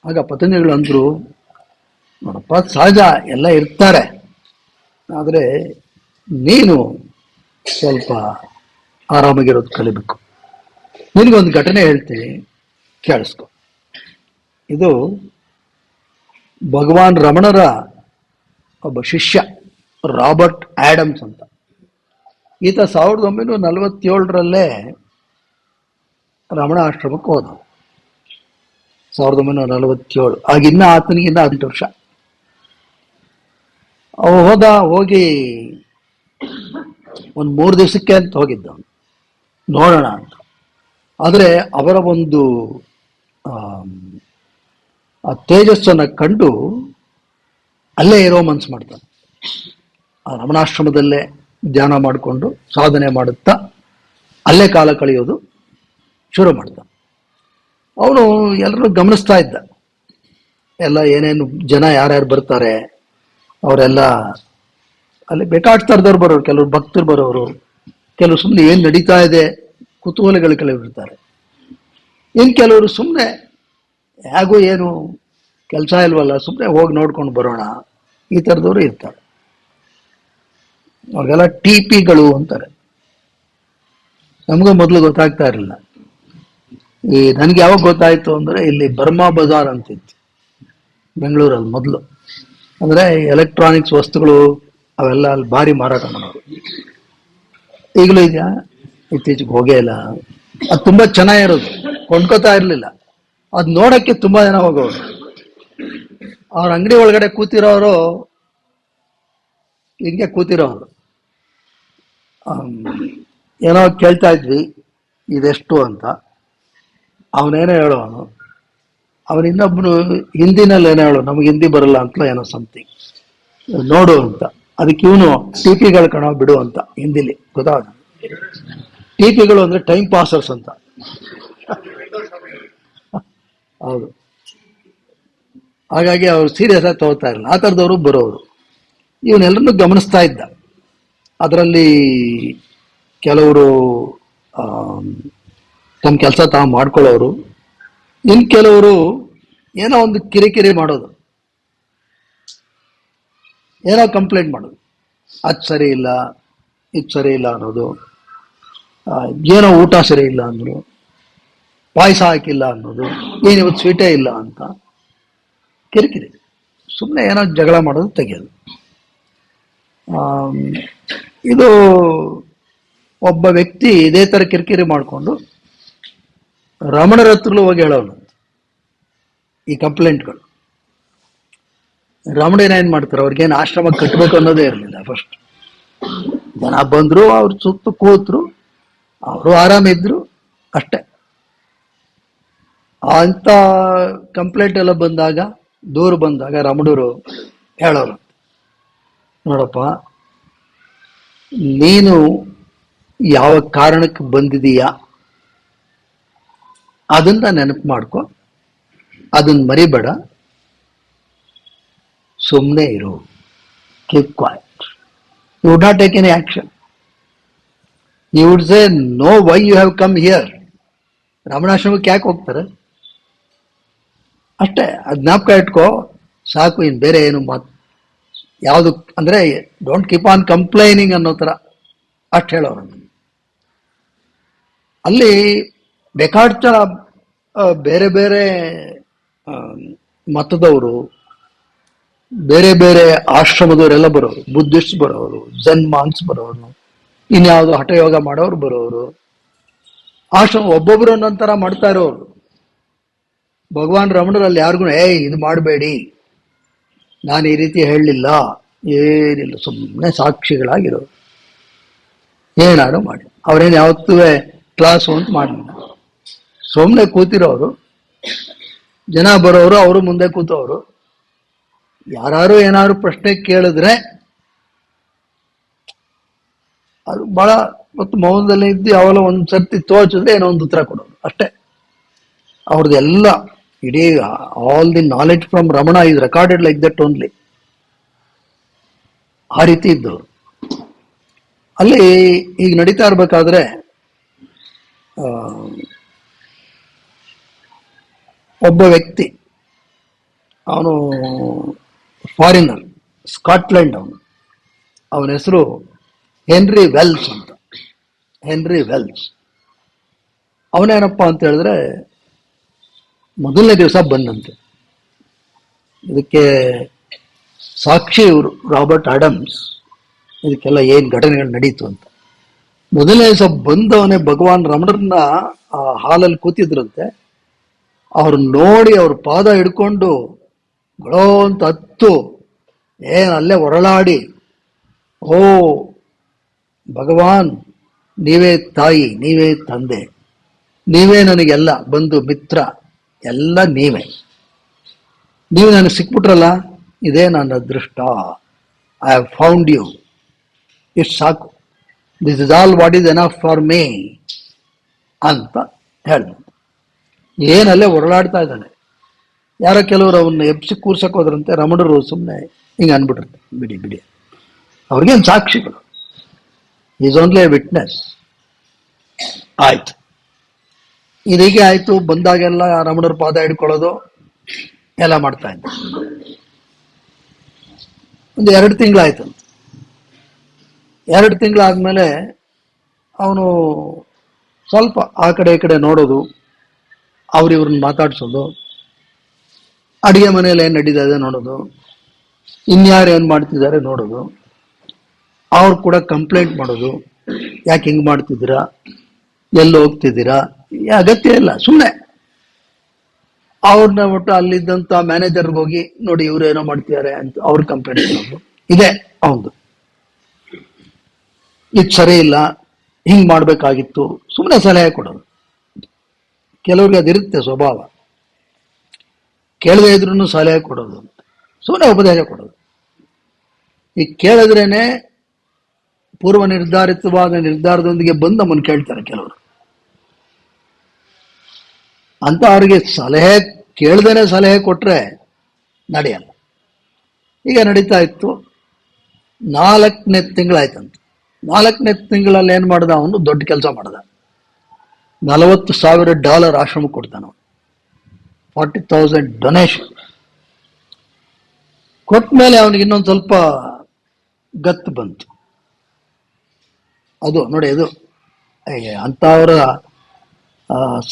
ಆಗ ಪತಂಜಲಿಗಳು ಅಂದ್ರು, ನೋಡಪ್ಪ, ಸಹಜ, ಎಲ್ಲ ಇರ್ತಾರೆ, ಆದ್ರೆ ನೀನು ಸ್ವಲ್ಪ ಆರಾಮಾಗಿರೋದು ಕಲಿಬೇಕು. ನಿನಗೊಂದು ಘಟನೆ ಹೇಳ್ತೀನಿ, ಕೇಳಿಸ್ಕೊ. ಇದು ಭಗವಾನ್ ರಮಣರ ಒಬ್ಬ ಶಿಷ್ಯ, ರಾಬರ್ಟ್ ಆಡಮ್ಸ್ ಅಂತ. ಈತ 1947 ರಮಣ ಆಶ್ರಮಕ್ಕೆ ಹೋದ. 1947. ಆಗಿನ್ನ ಆತನಿಗಿನ್ನ 18 ವರ್ಷ. ಹೋಗಿ ಒಂದು 3 ದಿವಸಕ್ಕೆ ಅಂತ ಹೋಗಿದ್ದ ಅವನು, ನೋಡೋಣ ಅಂತ. ಆದರೆ ಅವರ ಒಂದು ಆ ತೇಜಸ್ಸನ್ನು ಕಂಡು ಅಲ್ಲೇ ಇರೋ ಮನಸ್ಸು ಮಾಡ್ತಾನೆ. ಆ ರಮಣಾಶ್ರಮದಲ್ಲೇ ಧ್ಯಾನ ಮಾಡಿಕೊಂಡು ಸಾಧನೆ ಮಾಡುತ್ತಾ ಅಲ್ಲೇ ಕಾಲ ಕಳೆಯೋದು ಶುರು ಮಾಡ್ತಾನೆ. ಅವನು ಎಲ್ಲರೂ ಗಮನಿಸ್ತಾ ಇದ್ದ. ಎಲ್ಲ ಏನೇನು ಜನ ಯಾರ್ಯಾರು ಬರ್ತಾರೆ ಅವರೆಲ್ಲ ಅಲ್ಲಿ ಬೇಕಾಡ್ತಾರ್ದವ್ರು ಬರೋರು, ಕೆಲವರು ಭಕ್ತರು ಬರೋರು, ಕೆಲವರು ಸುಮ್ಮನೆ ಏನು ನಡೀತಾ ಇದೆ ಕುತೂಹಲಗಳು ಕೆಲವರು ಇರ್ತಾರೆ. ಇನ್ನು ಕೆಲವರು ಸುಮ್ಮನೆ ಹೇಗೂ ಏನು ಕೆಲಸ ಇಲ್ವಲ್ಲ, ಸುಮ್ಮನೆ ಹೋಗಿ ನೋಡ್ಕೊಂಡು ಬರೋಣ, ಈ ಥರದವರು ಇರ್ತಾರೆ. ಅವ್ರಿಗೆಲ್ಲ ಟಿಪಿಗಳು ಅಂತಾರೆ. ನಮಗೂ ಮೊದಲು ಗೊತ್ತಾಗ್ತಾ ಇರಲಿಲ್ಲ. ನನಗೆ ಯಾವಾಗ ಗೊತ್ತಾಯ್ತು ಅಂದರೆ, ಇಲ್ಲಿ ಬರ್ಮಾ ಬಜಾರ್ ಅಂತಿತ್ತು ಬೆಂಗಳೂರಲ್ಲಿ ಮೊದಲು. ಅಂದರೆ ಎಲೆಕ್ಟ್ರಾನಿಕ್ಸ್ ವಸ್ತುಗಳು ಅವೆಲ್ಲ ಅಲ್ಲಿ ಭಾರಿ ಮಾರಾಟ ಮಾಡೋರು. ಈಗಲೂ ಇದೆಯಾ? ಇತ್ತೀಚೆಗೆ ಹೋಗೇ ಇಲ್ಲ. ಅದು ತುಂಬ ಚೆನ್ನಾಗಿರೋದು, ಕೊಂಡ್ಕೋತಾ ಇರಲಿಲ್ಲ. ಅದು ನೋಡೋಕ್ಕೆ ತುಂಬ ಜನ ಹೋಗೋರು. ಅವ್ರ ಅಂಗಡಿ ಒಳಗಡೆ ಕೂತಿರೋರು ಹಿಂಗೆ ಕೂತಿರೋರು. ಏನೋ ಕೇಳ್ತಾ ಇದ್ವಿ ಇದೆಷ್ಟು ಅಂತ. ಅವನೇನೋ ಹೇಳೋನು, ಅವನು ಇನ್ನೊಬ್ಬನು ಹಿಂದಿನಲ್ಲಿ ಏನೋ ಹೇಳೋ, ನಮಗೆ ಹಿಂದಿ ಬರಲ್ಲ ಅಂತ ಏನೋ ಸಮಥಿಂಗ್ ನೋಡು ಅಂತ. ಅದಕ್ಕೆ ಇವನು ಟಿಪಿಗಳು ಕಣೋ ಬಿಡು ಅಂತ ಹಿಂದಿಲಿ ಗೊತ್ತಾಗ. ಟಿಪಿಗಳು ಅಂದ್ರೆ ಟೈಮ್ ಪಾಸರ್ಸ್ ಅಂತ. ಹೌದು. ಹಾಗಾಗಿ ಅವ್ರು ಸೀರಿಯಸ್ ಆಗಿ ತಗೋತಾ ಇರಲಿಲ್ಲ. ಆ ಥರದವರು ಬರೋರು. ಇವನ್ನೆಲ್ಲರನ್ನೂ ಗಮನಿಸ್ತಾ ಇದ್ದ. ಅದರಲ್ಲಿ ಕೆಲವರು ತಮ್ಮ ಕೆಲಸ ತಾವು ಮಾಡ್ಕೊಳ್ಳೋರು, ಇನ್ನು ಕೆಲವರು ಏನೋ ಒಂದು ಕಿರಿಕಿರಿ ಮಾಡೋದು, ಏನೋ ಕಂಪ್ಲೇಂಟ್ ಮಾಡೋದು, ಅದು ಸರಿ ಇಲ್ಲ ಇದು ಸರಿ ಇಲ್ಲ ಅನ್ನೋದು, ಏನೋ ಊಟ ಸರಿ ಇಲ್ಲ ಅಂದರು, ಪಾಯಸ ಹಾಕಿಲ್ಲ ಅನ್ನೋದು, ಏನು ಇವತ್ತು ಸ್ವೀಟೇ ಇಲ್ಲ ಅಂತ ಕಿರಿಕಿರಿ. ಸುಮ್ಮನೆ ಏನೋ ಜಗಳ ಮಾಡೋದು, ತೆಗೆಯೋದು. ಇದು ಒಬ್ಬ ವ್ಯಕ್ತಿ ಇದೇ ಥರ ಕಿರಿಕಿರಿ ಮಾಡಿಕೊಂಡು ರಮಣರ ಹತ್ರಲ್ಲೂ ಹೋಗಿ ಹೇಳೋನು ಈ ಕಂಪ್ಲೇಂಟ್ಗಳು. ರಮಣೇನ ಏನು ಮಾಡ್ತಾರೆ, ಅವ್ರಿಗೇನು ಆಶ್ರಮ ಕಟ್ಟಬೇಕು ಅನ್ನೋದೇ ಇರಲಿಲ್ಲ. ಫಸ್ಟ್ ಜನ ಬಂದರು, ಅವ್ರ ಸುತ್ತ ಕೂತರು, ಅವರು ಆರಾಮಿದ್ರು ಅಷ್ಟೆ. ಅಂಥ ಕಂಪ್ಲೇಂಟ್ ಎಲ್ಲ ಬಂದಾಗ, ದೂರು ಬಂದಾಗ ರಮಣರು ಹೇಳೋರು, ನೋಡಪ್ಪ ನೀನು ಯಾವ ಕಾರಣಕ್ಕೆ ಬಂದಿದೀಯಾ ಅದನ್ನ ನೆನಪು ಮಾಡ್ಕೊ, ಅದನ್ನ ಮರಿಬೇಡ, ಸುಮ್ಮನೆ ಇರು, keep quiet. You would not take any action. You would say no, why you have come here. ರಮಣಾಶ್ರಮಕ್ಕೆ ಯಾಕೆ ಹೋಗ್ತಾರೆ ಅಷ್ಟೇ. ಅದು ಜ್ಞಾಪಕ ಇಟ್ಕೋ ಸಾಕು. ಇನ್ನು ಬೇರೆ ಏನು ಮಾತು ಯಾವುದು ಅಂದರೆ ಡೋಂಟ್ ಕೀಪ್ ಆನ್ ಕಂಪ್ಲೈನಿಂಗ್ ಅನ್ನೋ ಥರ ಅಷ್ಟು ಹೇಳೋರು. ಅಲ್ಲಿ ಬೇಕಾಡ್ತ ಬೇರೆ ಬೇರೆ ಮತದವರು, ಬೇರೆ ಬೇರೆ ಆಶ್ರಮದವರೆಲ್ಲ ಬರೋರು, ಬುದ್ಧಿಸ್ಟ್ ಬರೋರು, ಜೆನ್ ಮಾನ್ಸ್ ಬರೋರು, ಇನ್ಯಾವುದು ಹಠಯೋಗ ಮಾಡೋರು ಬರೋರು. ಆಶ್ರಮ ಒಬ್ಬೊಬ್ರು ಒಂದೊಂಥರ ಮಾಡ್ತಾ ಇರೋರು. ಭಗವಾನ್ ರಮಣರಲ್ಲಿ ಯಾರಿಗೂ ಇದು ಮಾಡಬೇಡಿ, ನಾನು ಈ ರೀತಿ ಹೇಳಲಿಲ್ಲ, ಏನಿಲ್ಲ, ಸುಮ್ಮನೆ ಸಾಕ್ಷಿಗಳಾಗಿರೋರು, ಏನಾದ್ರು ಮಾಡಿ. ಅವ್ರೇನು ಯಾವತ್ತೂ ಕ್ಲಾಸು ಅಂತ ಮಾಡಲಿಲ್ಲ. ಸುಮ್ಮನೆ ಕೂತಿರೋರು, ಜನ ಬರೋರು, ಅವರು ಮುಂದೆ ಕೂತವರು. ಯಾರು ಏನಾದ್ರು ಪ್ರಶ್ನೆ ಕೇಳಿದ್ರೆ ಅದು ಬಹಳ ಮತ್ತು ಮೌನದಲ್ಲೇ ಇದ್ದು ಯಾವಲ್ಲ ಒಂದು ಸರ್ತಿ ತೋಚಿದ್ರೆ ಏನೋ ಒಂದು ಉತ್ತರ ಕೊಡೋರು ಅಷ್ಟೇ. ಅವ್ರದ್ದೆಲ್ಲ ಇಡೀ all the knowledge from Ramana is recorded like that only. ಆ ರೀತಿ ಇದ್ದವರು. ಅಲ್ಲಿ ಈಗ ನಡೀತಾ ಇರ್ಬೇಕಾದ್ರೆ ಒಬ್ಬ ವ್ಯಕ್ತಿ, ಅವನು ಫಾರಿನರ್, ಸ್ಕಾಟ್ಲೆಂಡ್. ಅವನ ಹೆಸರು ಹೆನ್ರಿ ವೆಲ್ಸ್ ಅಂತ. ಹೆನ್ರಿ ವೆಲ್ಸ್ ಅವನೇನಪ್ಪ ಅಂತ ಹೇಳಿದ್ರೆ, ಮೊದಲನೇ ದಿವಸ ಬಂದಂತೆ. ಇದಕ್ಕೆ ಸಾಕ್ಷಿ ಇವರು ರಾಬರ್ಟ್ ಆಡಮ್ಸ್. ಇದಕ್ಕೆಲ್ಲ ಏನು ಘಟನೆಗಳು ನಡೀತು ಅಂತ. ಮೊದಲನೇ ದಿವಸ ಬಂದವನೇ ಭಗವಾನ್ ರಮಣರನ್ನ ಆ ಹಾಲಲ್ಲಿ ಕೂತಿದ್ರಂತೆ. ಅವ್ರು ನೋಡಿ ಅವ್ರ ಪಾದ ಹಿಡ್ಕೊಂಡು ಗೊಳೋ ಅಂತ ಹತ್ತು ಅಲ್ಲೇ ಹೊರಳಾಡಿ, ಓ ಭಗವಾನ್, ನೀವೇ ತಾಯಿ, ನೀವೇ ತಂದೆ, ನೀವೇ ನನಗೆಲ್ಲ, ಬಂಧು ಮಿತ್ರ ಎಲ್ಲ ನೀವೇ, ನೀವು ನನಗೆ ಸಿಕ್ಬಿಟ್ರಲ್ಲ, ಇದೇ ನನ್ನ ಅದೃಷ್ಟ. ಐ ಹ್ಯಾವ್ ಫೌಂಡ್ ಯು, ಇಷ್ಟು ಸಾಕು, this is all what is enough for May ಅಂತ ಹೇಳಿದ. ಏನಲ್ಲೇ ಹೊರಳಾಡ್ತಾ ಇದ್ದಾನೆ. ಯಾರೋ ಕೆಲವರು ಅವನ್ನ ಎಬ್ಸಿ ಕೂರ್ಸಕ್ ಹೋದ್ರಂತೆ. ರಮಣರು ಸುಮ್ಮನೆ ಹಿಂಗೆ ಅನ್ಬಿಟ್ರಂತೆ, ಬಿಡಿ ಬಿಡಿ, ಅವ್ರಿಗೇನು ಸಾಕ್ಷಿಗಳು, ಈಸ್ ಓನ್ಲಿ ಎ ವಿಟ್ನೆಸ್. ಆಯ್ತು, ಇದೀಗೆ ಆಯ್ತು. ಬಂದಾಗೆಲ್ಲ ರಮಣರ ಪಾದ ಹಿಡ್ಕೊಳ್ಳೋದು ಎಲ್ಲ ಮಾಡ್ತಾ ಇದ್ದ. ಒಂದು 2 ತಿಂಗಳಾಯ್ತಂತ. 2 ತಿಂಗಳಾದ್ಮೇಲೆ ಅವನು ಸ್ವಲ್ಪ ಆ ಕಡೆ ಈ ಕಡೆ ನೋಡೋದು, ಅವ್ರಿವ್ರನ್ನ ಮಾತಾಡ್ಸೋದು, ಅಡಿಗೆ ಮನೇಲಿ ಏನು ನಡೀತಾ ಇದೆ ನೋಡೋದು, ಇನ್ಯಾರು ಏನು ಮಾಡ್ತಿದ್ದಾರೆ ನೋಡೋದು, ಅವ್ರು ಕೂಡ ಕಂಪ್ಲೇಂಟ್ ಮಾಡೋದು, ಯಾಕೆ ಹಿಂಗೆ ಮಾಡ್ತಿದ್ದೀರಾ, ಎಲ್ಲಿ ಹೋಗ್ತಿದ್ದೀರಾ, ಅಗತ್ಯ ಇಲ್ಲ, ಸುಮ್ಮನೆ ಅವ್ರನ್ನ ಒಟ್ಟು ಅಲ್ಲಿದ್ದಂಥ ಮ್ಯಾನೇಜರ್ಗೆ ಹೋಗಿ, ನೋಡಿ ಇವ್ರು ಏನೋ ಮಾಡ್ತಿದ್ದಾರೆ ಅಂತ ಅವ್ರ ಕಂಪ್ಲೇಂಟ್ ಮಾಡೋದು. ಇದೆ ಅವನು, ಇದು ಸರಿ ಇಲ್ಲ, ಹಿಂಗೆ ಮಾಡಬೇಕಾಗಿತ್ತು, ಸುಮ್ಮನೆ ಸಲಹೆ ಕೊಡೋದು. ಕೆಲವ್ರಿಗೆ ಅದಿರುತ್ತೆ ಸ್ವಭಾವ, ಕೇಳದೇ ಇದ್ರೂ ಸಲಹೆ ಕೊಡೋದು ಅಂತ, ಸುಮ್ಮನೆ ಉಪದೇಶ ಕೊಡೋದು. ಈಗ ಕೇಳಿದ್ರೇನೆ ಪೂರ್ವ ನಿರ್ಧಾರಿತವಾದ ನಿರ್ಧಾರದೊಂದಿಗೆ ಬಂದು ನಮ್ಮನ್ನು ಕೇಳ್ತಾರೆ ಕೆಲವರು ಅಂತ. ಅವ್ರಿಗೆ ಸಲಹೆ ಕೇಳ್ದೇನೆ ಸಲಹೆ ಕೊಟ್ರೆ ನಡೆಯಲ್ಲ. ಈಗ ನಡೀತಾ ಇತ್ತು. 4ನೇ ತಿಂಗಳಾಯ್ತಂತ. 4ನೇ ತಿಂಗಳಲ್ಲಿ ಏನು ಮಾಡ್ದ, ಅವನು ದೊಡ್ಡ ಕೆಲಸ ಮಾಡ್ದ. $40,000 ಆಶ್ರಮಕ್ಕೆ ಕೊಡ್ತಾನ. 40,000 ಡೊನೇಷನ್ ಕೊಟ್ಟ ಮೇಲೆ ಅವನಿಗೆ ಇನ್ನೊಂದು ಸ್ವಲ್ಪ ಗತ್ತು ಬಂತು. ಅದು ನೋಡಿ, ಅದು ಅಂಥವರ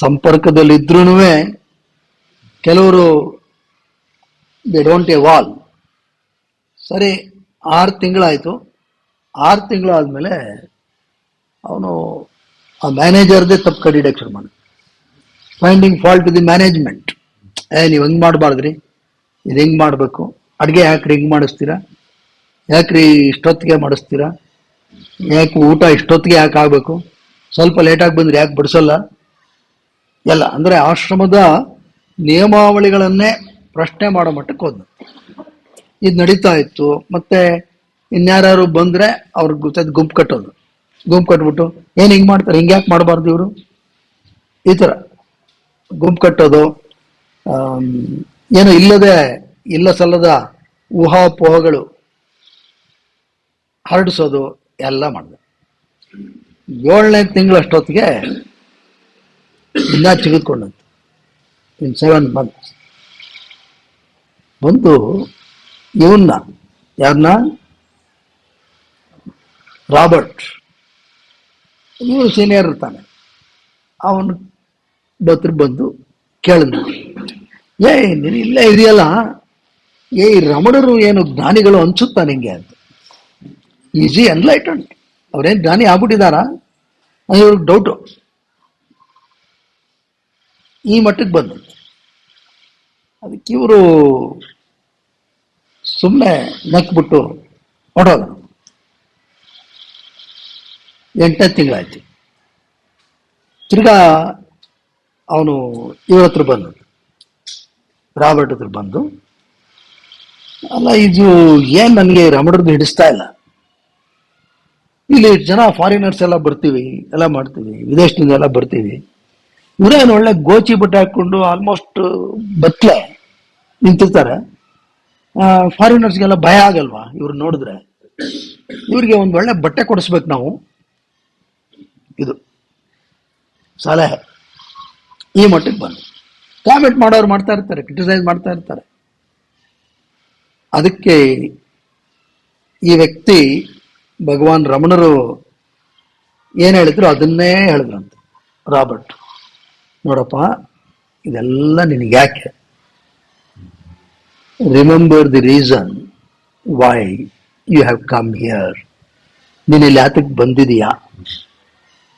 ಸಂಪರ್ಕದಲ್ಲಿದ್ರೂ ಕೆಲವರು ದೇ ಡೋಂಟ್ ಎವಾಲ್ವ್. ಸರಿ, 6 ತಿಂಗಳಾಯಿತು. 6 ತಿಂಗಳಾದ್ಮೇಲೆ ಅವನು ಆ ಮ್ಯಾನೇಜರ್ದೇ ತಪ್ಪು ಕಡಿಡಕ್ಕೆ ಶುರು ಮಾಡಿ, ಫೈಂಡಿಂಗ್ ಫಾಲ್ಟ್ ದಿ ಮ್ಯಾನೇಜ್ಮೆಂಟ್. ನೀವು ಹಿಂಗೆ ಮಾಡಬಾರ್ದ್ರಿ, ಇದು ಹಿಂಗೆ ಮಾಡಬೇಕು, ಅಡುಗೆ ಯಾಕ್ರಿ ಹಿಂಗೆ ಮಾಡಿಸ್ತೀರಾ, ಯಾಕ್ರಿ ಇಷ್ಟೊತ್ತಿಗೆ ಮಾಡಿಸ್ತೀರಾ, ಯಾಕೆ ಊಟ ಇಷ್ಟೊತ್ತಿಗೆ ಯಾಕೆ ಆಗಬೇಕು, ಸ್ವಲ್ಪ ಲೇಟಾಗಿ ಬಂದ್ರೆ ಯಾಕೆ ಬಡಿಸಲ್ಲ, ಎಲ್ಲ ಅಂದರೆ ಆಶ್ರಮದ ನಿಯಮಾವಳಿಗಳನ್ನೇ ಪ್ರಶ್ನೆ ಮಾಡೋ ಮಟ್ಟಕ್ಕೆ ಹೋದ. ಇದು ನಡೀತಾ ಇತ್ತು. ಮತ್ತೆ ಇನ್ಯಾರು ಬಂದರೆ ಅವ್ರಿಗೆ ಗೊತ್ತಾಯ್ತು, ಗುಂಪು ಕಟ್ಟೋದು. ಗುಂಪು ಕಟ್ಬಿಟ್ಟು ಏನು ಹಿಂಗೆ ಮಾಡ್ತಾರೆ, ಹಿಂಗೆ ಯಾಕೆ ಮಾಡಬಾರ್ದು ಇವರು, ಈ ಥರ ಗುಂಪು ಕಟ್ಟೋದು, ಏನು ಇಲ್ಲ ಸಲ್ಲದ ಊಹಾಪೋಹಗಳು ಹರಡಿಸೋದು ಎಲ್ಲ ಮಾಡಿದೆ. 7ನೇ ತಿಂಗಳಷ್ಟೊತ್ತಿಗೆ ಇನ್ನ ಚಿಗಿದ್ಕೊಂಡಂತೆ. ಇನ್ 7 months ಬಂದು ಯಾರನ್ನ, ರಾಬರ್ಟ್, ಇವರು ಸೀನಿಯರ್ ಇರ್ತಾನೆ, ಅವನು ಹತ್ರ ಬಂದು ಕೇಳಿದ, ನೀನು ಇಲ್ಲೇ ಇದೆಯಲ್ಲ, ರಮಣರು ಏನು ಜ್ಞಾನಿಗಳು ಅನ್ಸುತ್ತಾ ನಿಂಗೆ ಅಂತ. ಈಸಿ ಎನ್ಲೈಟೆಂಡ್, ಅವ್ರೇನು ಜ್ಞಾನಿ ಆಗ್ಬಿಟ್ಟಿದಾರ, ಇವ್ರಿಗೆ ಡೌಟು. ಈ ಮಟ್ಟಕ್ಕೆ ಬಂದ. ಅದಕ್ಕೆ ಇವರು ಸುಮ್ಮನೆ ನಕ್ಬಿಟ್ಟು ಹೊರಟೋದ. 8ನೇ ತಿಂಗಳಾಯ್ತು. ತಿರ್ಗಾ ಅವನು ಇವ್ರ ಹತ್ರ ಬಂದ, ರಾಬರ್ಟ್ ಹತ್ರ ಬಂದು, ಅಲ್ಲ ಇದು ಏನ್ ನನಗೆ ರಮಣರದ್ದು ಹಿಡಿಸ್ತಾ ಇಲ್ಲ, ಇಲ್ಲಿ ಜನ ಫಾರಿನರ್ಸ್ ಎಲ್ಲ ಬರ್ತೀವಿ, ಎಲ್ಲ ಮಾಡ್ತೀವಿ, ವಿದೇಶದಿಂದ ಎಲ್ಲ ಬರ್ತೀವಿ, ಇವರೇನು ಒಳ್ಳೆ ಗೋಚಿ ಬಟ್ಟೆ ಹಾಕೊಂಡು ಆಲ್ಮೋಸ್ಟ್ ಬತ್ಲೆ ನಿಂತಿರ್ತಾರೆ, ಫಾರಿನರ್ಸ್ಗೆಲ್ಲ ಭಯ ಆಗಲ್ವಾ ಇವ್ರು ನೋಡಿದ್ರೆ, ಇವ್ರಿಗೆ ಒಂದು ಒಳ್ಳೆ ಬಟ್ಟೆ ಕೊಡಿಸ್ಬೇಕು ನಾವು. ಇದು ಸಲಹೆ ಈ ಮಟ್ಟಕ್ಕೆ ಬಂದು ಕಾಮೆಂಟ್ ಮಾಡೋರು ಮಾಡ್ತಾ ಇರ್ತಾರೆ, ಕ್ರಿಟಿಸೈಸ್ ಮಾಡ್ತಾ ಇರ್ತಾರೆ. ಅದಕ್ಕೆ ಈ ವ್ಯಕ್ತಿ ಭಗವಾನ್ ರಮಣರು ಏನು ಹೇಳಿದ್ರು ಅದನ್ನೇ ಹೇಳಿದ್ರಂತೆ. ರಾಬರ್ಟ್, ನೋಡಪ್ಪ, ಇದೆಲ್ಲ ನಿನಗೆ ಯಾಕೆ, remember the reason why you have come here. ನೀನು ಇಲ್ಲಿ ಯಾತಕ್ಕೆ ಬಂದಿದೀಯಾ,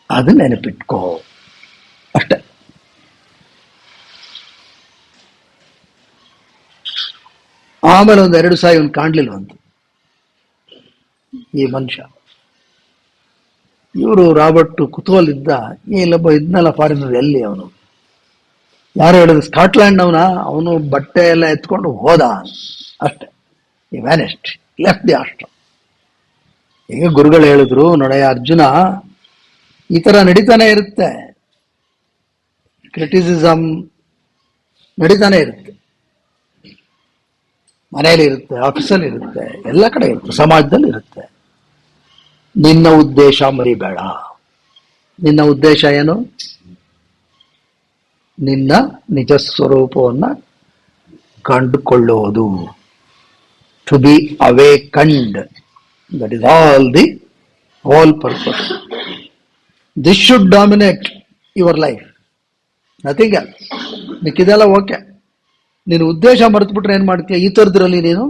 ಅದನ್ನ ನೆನಪಿಟ್ಕೋ ಅಷ್ಟೆ. ಆಮೇಲೆ ಒಂದು 2 ಸಾರಿ ಇವನು ಕಾಣ್ಲಿಲ್ವಂತ ಈ ಮನುಷ್ಯ. ಇವರು ರಾಬರ್ಟ್ ಕುತೂಹಲ ಇದ್ದ, ಇಲ್ಲೊಬ್ಬ ಇದನ್ನೆಲ್ಲ ಫಾರಿನರ್ ಎಲ್ಲಿ ಅವನು, ಯಾರು ಹೇಳಿದ್ರು ಸ್ಕಾಟ್ಲ್ಯಾಂಡ್ ಅವನು ಬಟ್ಟೆ ಎಲ್ಲ ಎತ್ಕೊಂಡು ಹೋದ ಅಷ್ಟೆ. ಈ ವ್ಯಾನಿಸ್ಟ್, ಲೆಫ್ಟ್ ದಿ ಆಶ್ರಮ. ಈಗ ಗುರುಗಳು ಹೇಳಿದ್ರು, ನೋಡಯ್ಯ ಅರ್ಜುನ, ಈ ತರ ನಡೀತಾನೆ ಇರುತ್ತೆ, ಕ್ರಿಟಿಸಿಸಮ್ ನಡೀತಾನೆ ಇರುತ್ತೆ, ಮನೆಯಲ್ಲಿ ಇರುತ್ತೆ, ಆಫೀಸಲ್ಲಿ ಇರುತ್ತೆ, ಎಲ್ಲ ಕಡೆ ಇರುತ್ತೆ, ಸಮಾಜದಲ್ಲಿ ಇರುತ್ತೆ. ನಿನ್ನ ಉದ್ದೇಶ ಮರಿಬೇಡ. ನಿನ್ನ ಉದ್ದೇಶ ಏನು? ನಿನ್ನ ನಿಜ ಸ್ವರೂಪವನ್ನ ಕಂಡುಕೊಳ್ಳುವುದು. To be awakened, that is all the whole purpose. This should dominate your life, nothing else. ಮಿಕ್ಕಿದೆಲ್ಲ ಓಕೆ. ನೀನು ಉದ್ದೇಶ ಮರೆತು ಬಿಟ್ರೆ ಏನ್ ಮಾಡ್ತೀಯ? ಈ ಥರದ್ರಲ್ಲಿ ನೀನು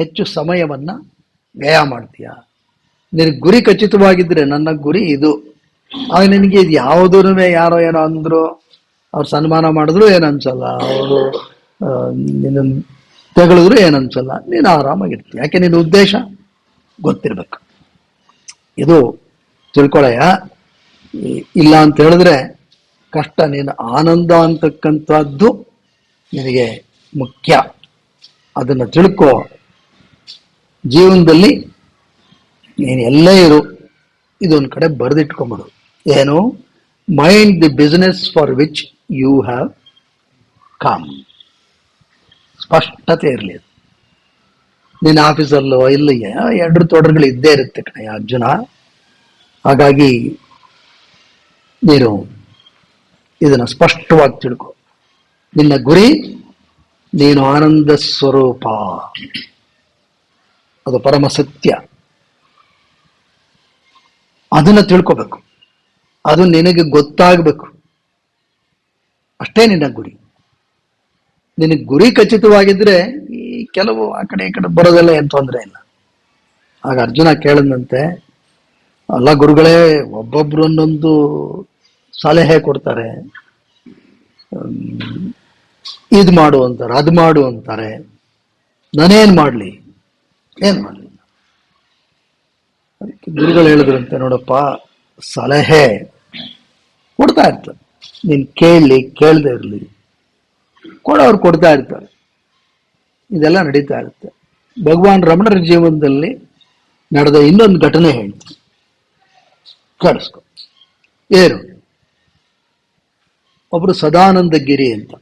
ಹೆಚ್ಚು ಸಮಯವನ್ನ ವ್ಯಯ ಮಾಡ್ತೀಯ. ನಿನಗೆ ಗುರಿ ಖಚಿತವಾಗಿದ್ರೆ, ನನ್ನ ಗುರಿ ಇದು, ಆಗ ನಿನಗೆ ಇದು ಯಾವುದೂ ಯಾರೋ ಏನೋ ಅಂದ್ರು, ಅವ್ರು ಸನ್ಮಾನ ಮಾಡಿದ್ರು ಏನು ಅನ್ಸಲ್ಲ, ಅವರು ನಿನ್ನ ತೆಗಳಿದ್ರು ಏನು ಅನ್ಸಲ್ಲ, ನೀನು ಆರಾಮಾಗಿರ್ತೀಯ. ಯಾಕೆ? ನಿನ್ನ ಉದ್ದೇಶ ಗೊತ್ತಿರ್ಬೇಕು. ಇದು ತಿಳ್ಕೊಳಯ್ಯ. ಇಲ್ಲ ಅಂತ ಹೇಳಿದ್ರೆ ಕಷ್ಟ. ನೀನು ಆನಂದ ಅಂತಕ್ಕಂಥದ್ದು ನಿನಗೆ ಮುಖ್ಯ. ಅದನ್ನು ತಿಳ್ಕೊ. ಜೀವನದಲ್ಲಿ ನೀನು ಎಲ್ಲೇ ಇರು, ಇದೊಂದು ಕಡೆ ಬರೆದಿಟ್ಕೊಂಬಿಡು. ಏನು? Mind the business for which you have come. ಸ್ಪಷ್ಟತೆ ಇರಲಿ. ನಿನ್ನ ಆಫೀಸಲ್ಲೋ ಇಲ್ಲಿ ಎರಡು ತೊಡರುಗಳು ಇದ್ದೇ ಇರುತ್ತೆ ಕಣಯ್ಯ ಅರ್ಜುನ. ಹಾಗಾಗಿ ನೀನು ಇದನ್ನು ಸ್ಪಷ್ಟವಾಗಿ ತಿಳ್ಕೊ. ನಿನ್ನ ಗುರಿ, ನೀನು ಆನಂದ ಸ್ವರೂಪ, ಅದು ಪರಮ ಸತ್ಯ. ಅದನ್ನ ತಿಳ್ಕೋಬೇಕು, ಅದು ನಿನಗೆ ಗೊತ್ತಾಗಬೇಕು. ಅಷ್ಟೇ ನಿನ್ನ ಗುರಿ. ನಿನಗೆ ಗುರಿ ಖಚಿತವಾಗಿದ್ರೆ ಈ ಕೆಲವು ಆ ಕಡೆ ಈ ಕಡೆ ಬರೋದೆಲ್ಲ ಏನು ತೊಂದರೆ ಇಲ್ಲ. ಆಗ ಅರ್ಜುನ ಕೇಳದಂತೆ, ಅಲ್ಲ ಗುರುಗಳೇ, ಒಬ್ಬೊಬ್ರು ಒಂದೊಂದು ಸಲಹೆ ಕೊಡ್ತಾರೆ, ಇದು ಮಾಡು ಅಂತಾರೆ, ಅದು ಮಾಡು ಅಂತಾರೆ, ನಾನೇನ್ ಮಾಡ್ಲಿ, ಏನ್ ಮಾಡ್ಲಿ? ಅದಕ್ಕೆ ಗುರುಗಳು ಹೇಳಿದ್ರಂತೆ, ನೋಡಪ್ಪ, ಸಲಹೆ ಕೊಡ್ತಾ ಇರ್ತಾರೆ, ನೀನ್ ಕೇಳಲಿ ಕೇಳದೆ ಇರಲಿ ಕೊಡೋರು ಕೊಡ್ತಾ ಇರ್ತಾರೆ. ಇದೆಲ್ಲ ನಡೀತಾ ಇರುತ್ತೆ. ಭಗವಾನ್ ರಮಣರ ಜೀವನದಲ್ಲಿ ನಡೆದ ಇನ್ನೊಂದು ಘಟನೆ ಹೇಳ್ತೀನಿ, ಕೇಳಿಸ್ಕೊ. ಏನು? ಒಬ್ರು ಸದಾನಂದ ಗಿರಿ ಅಂತ,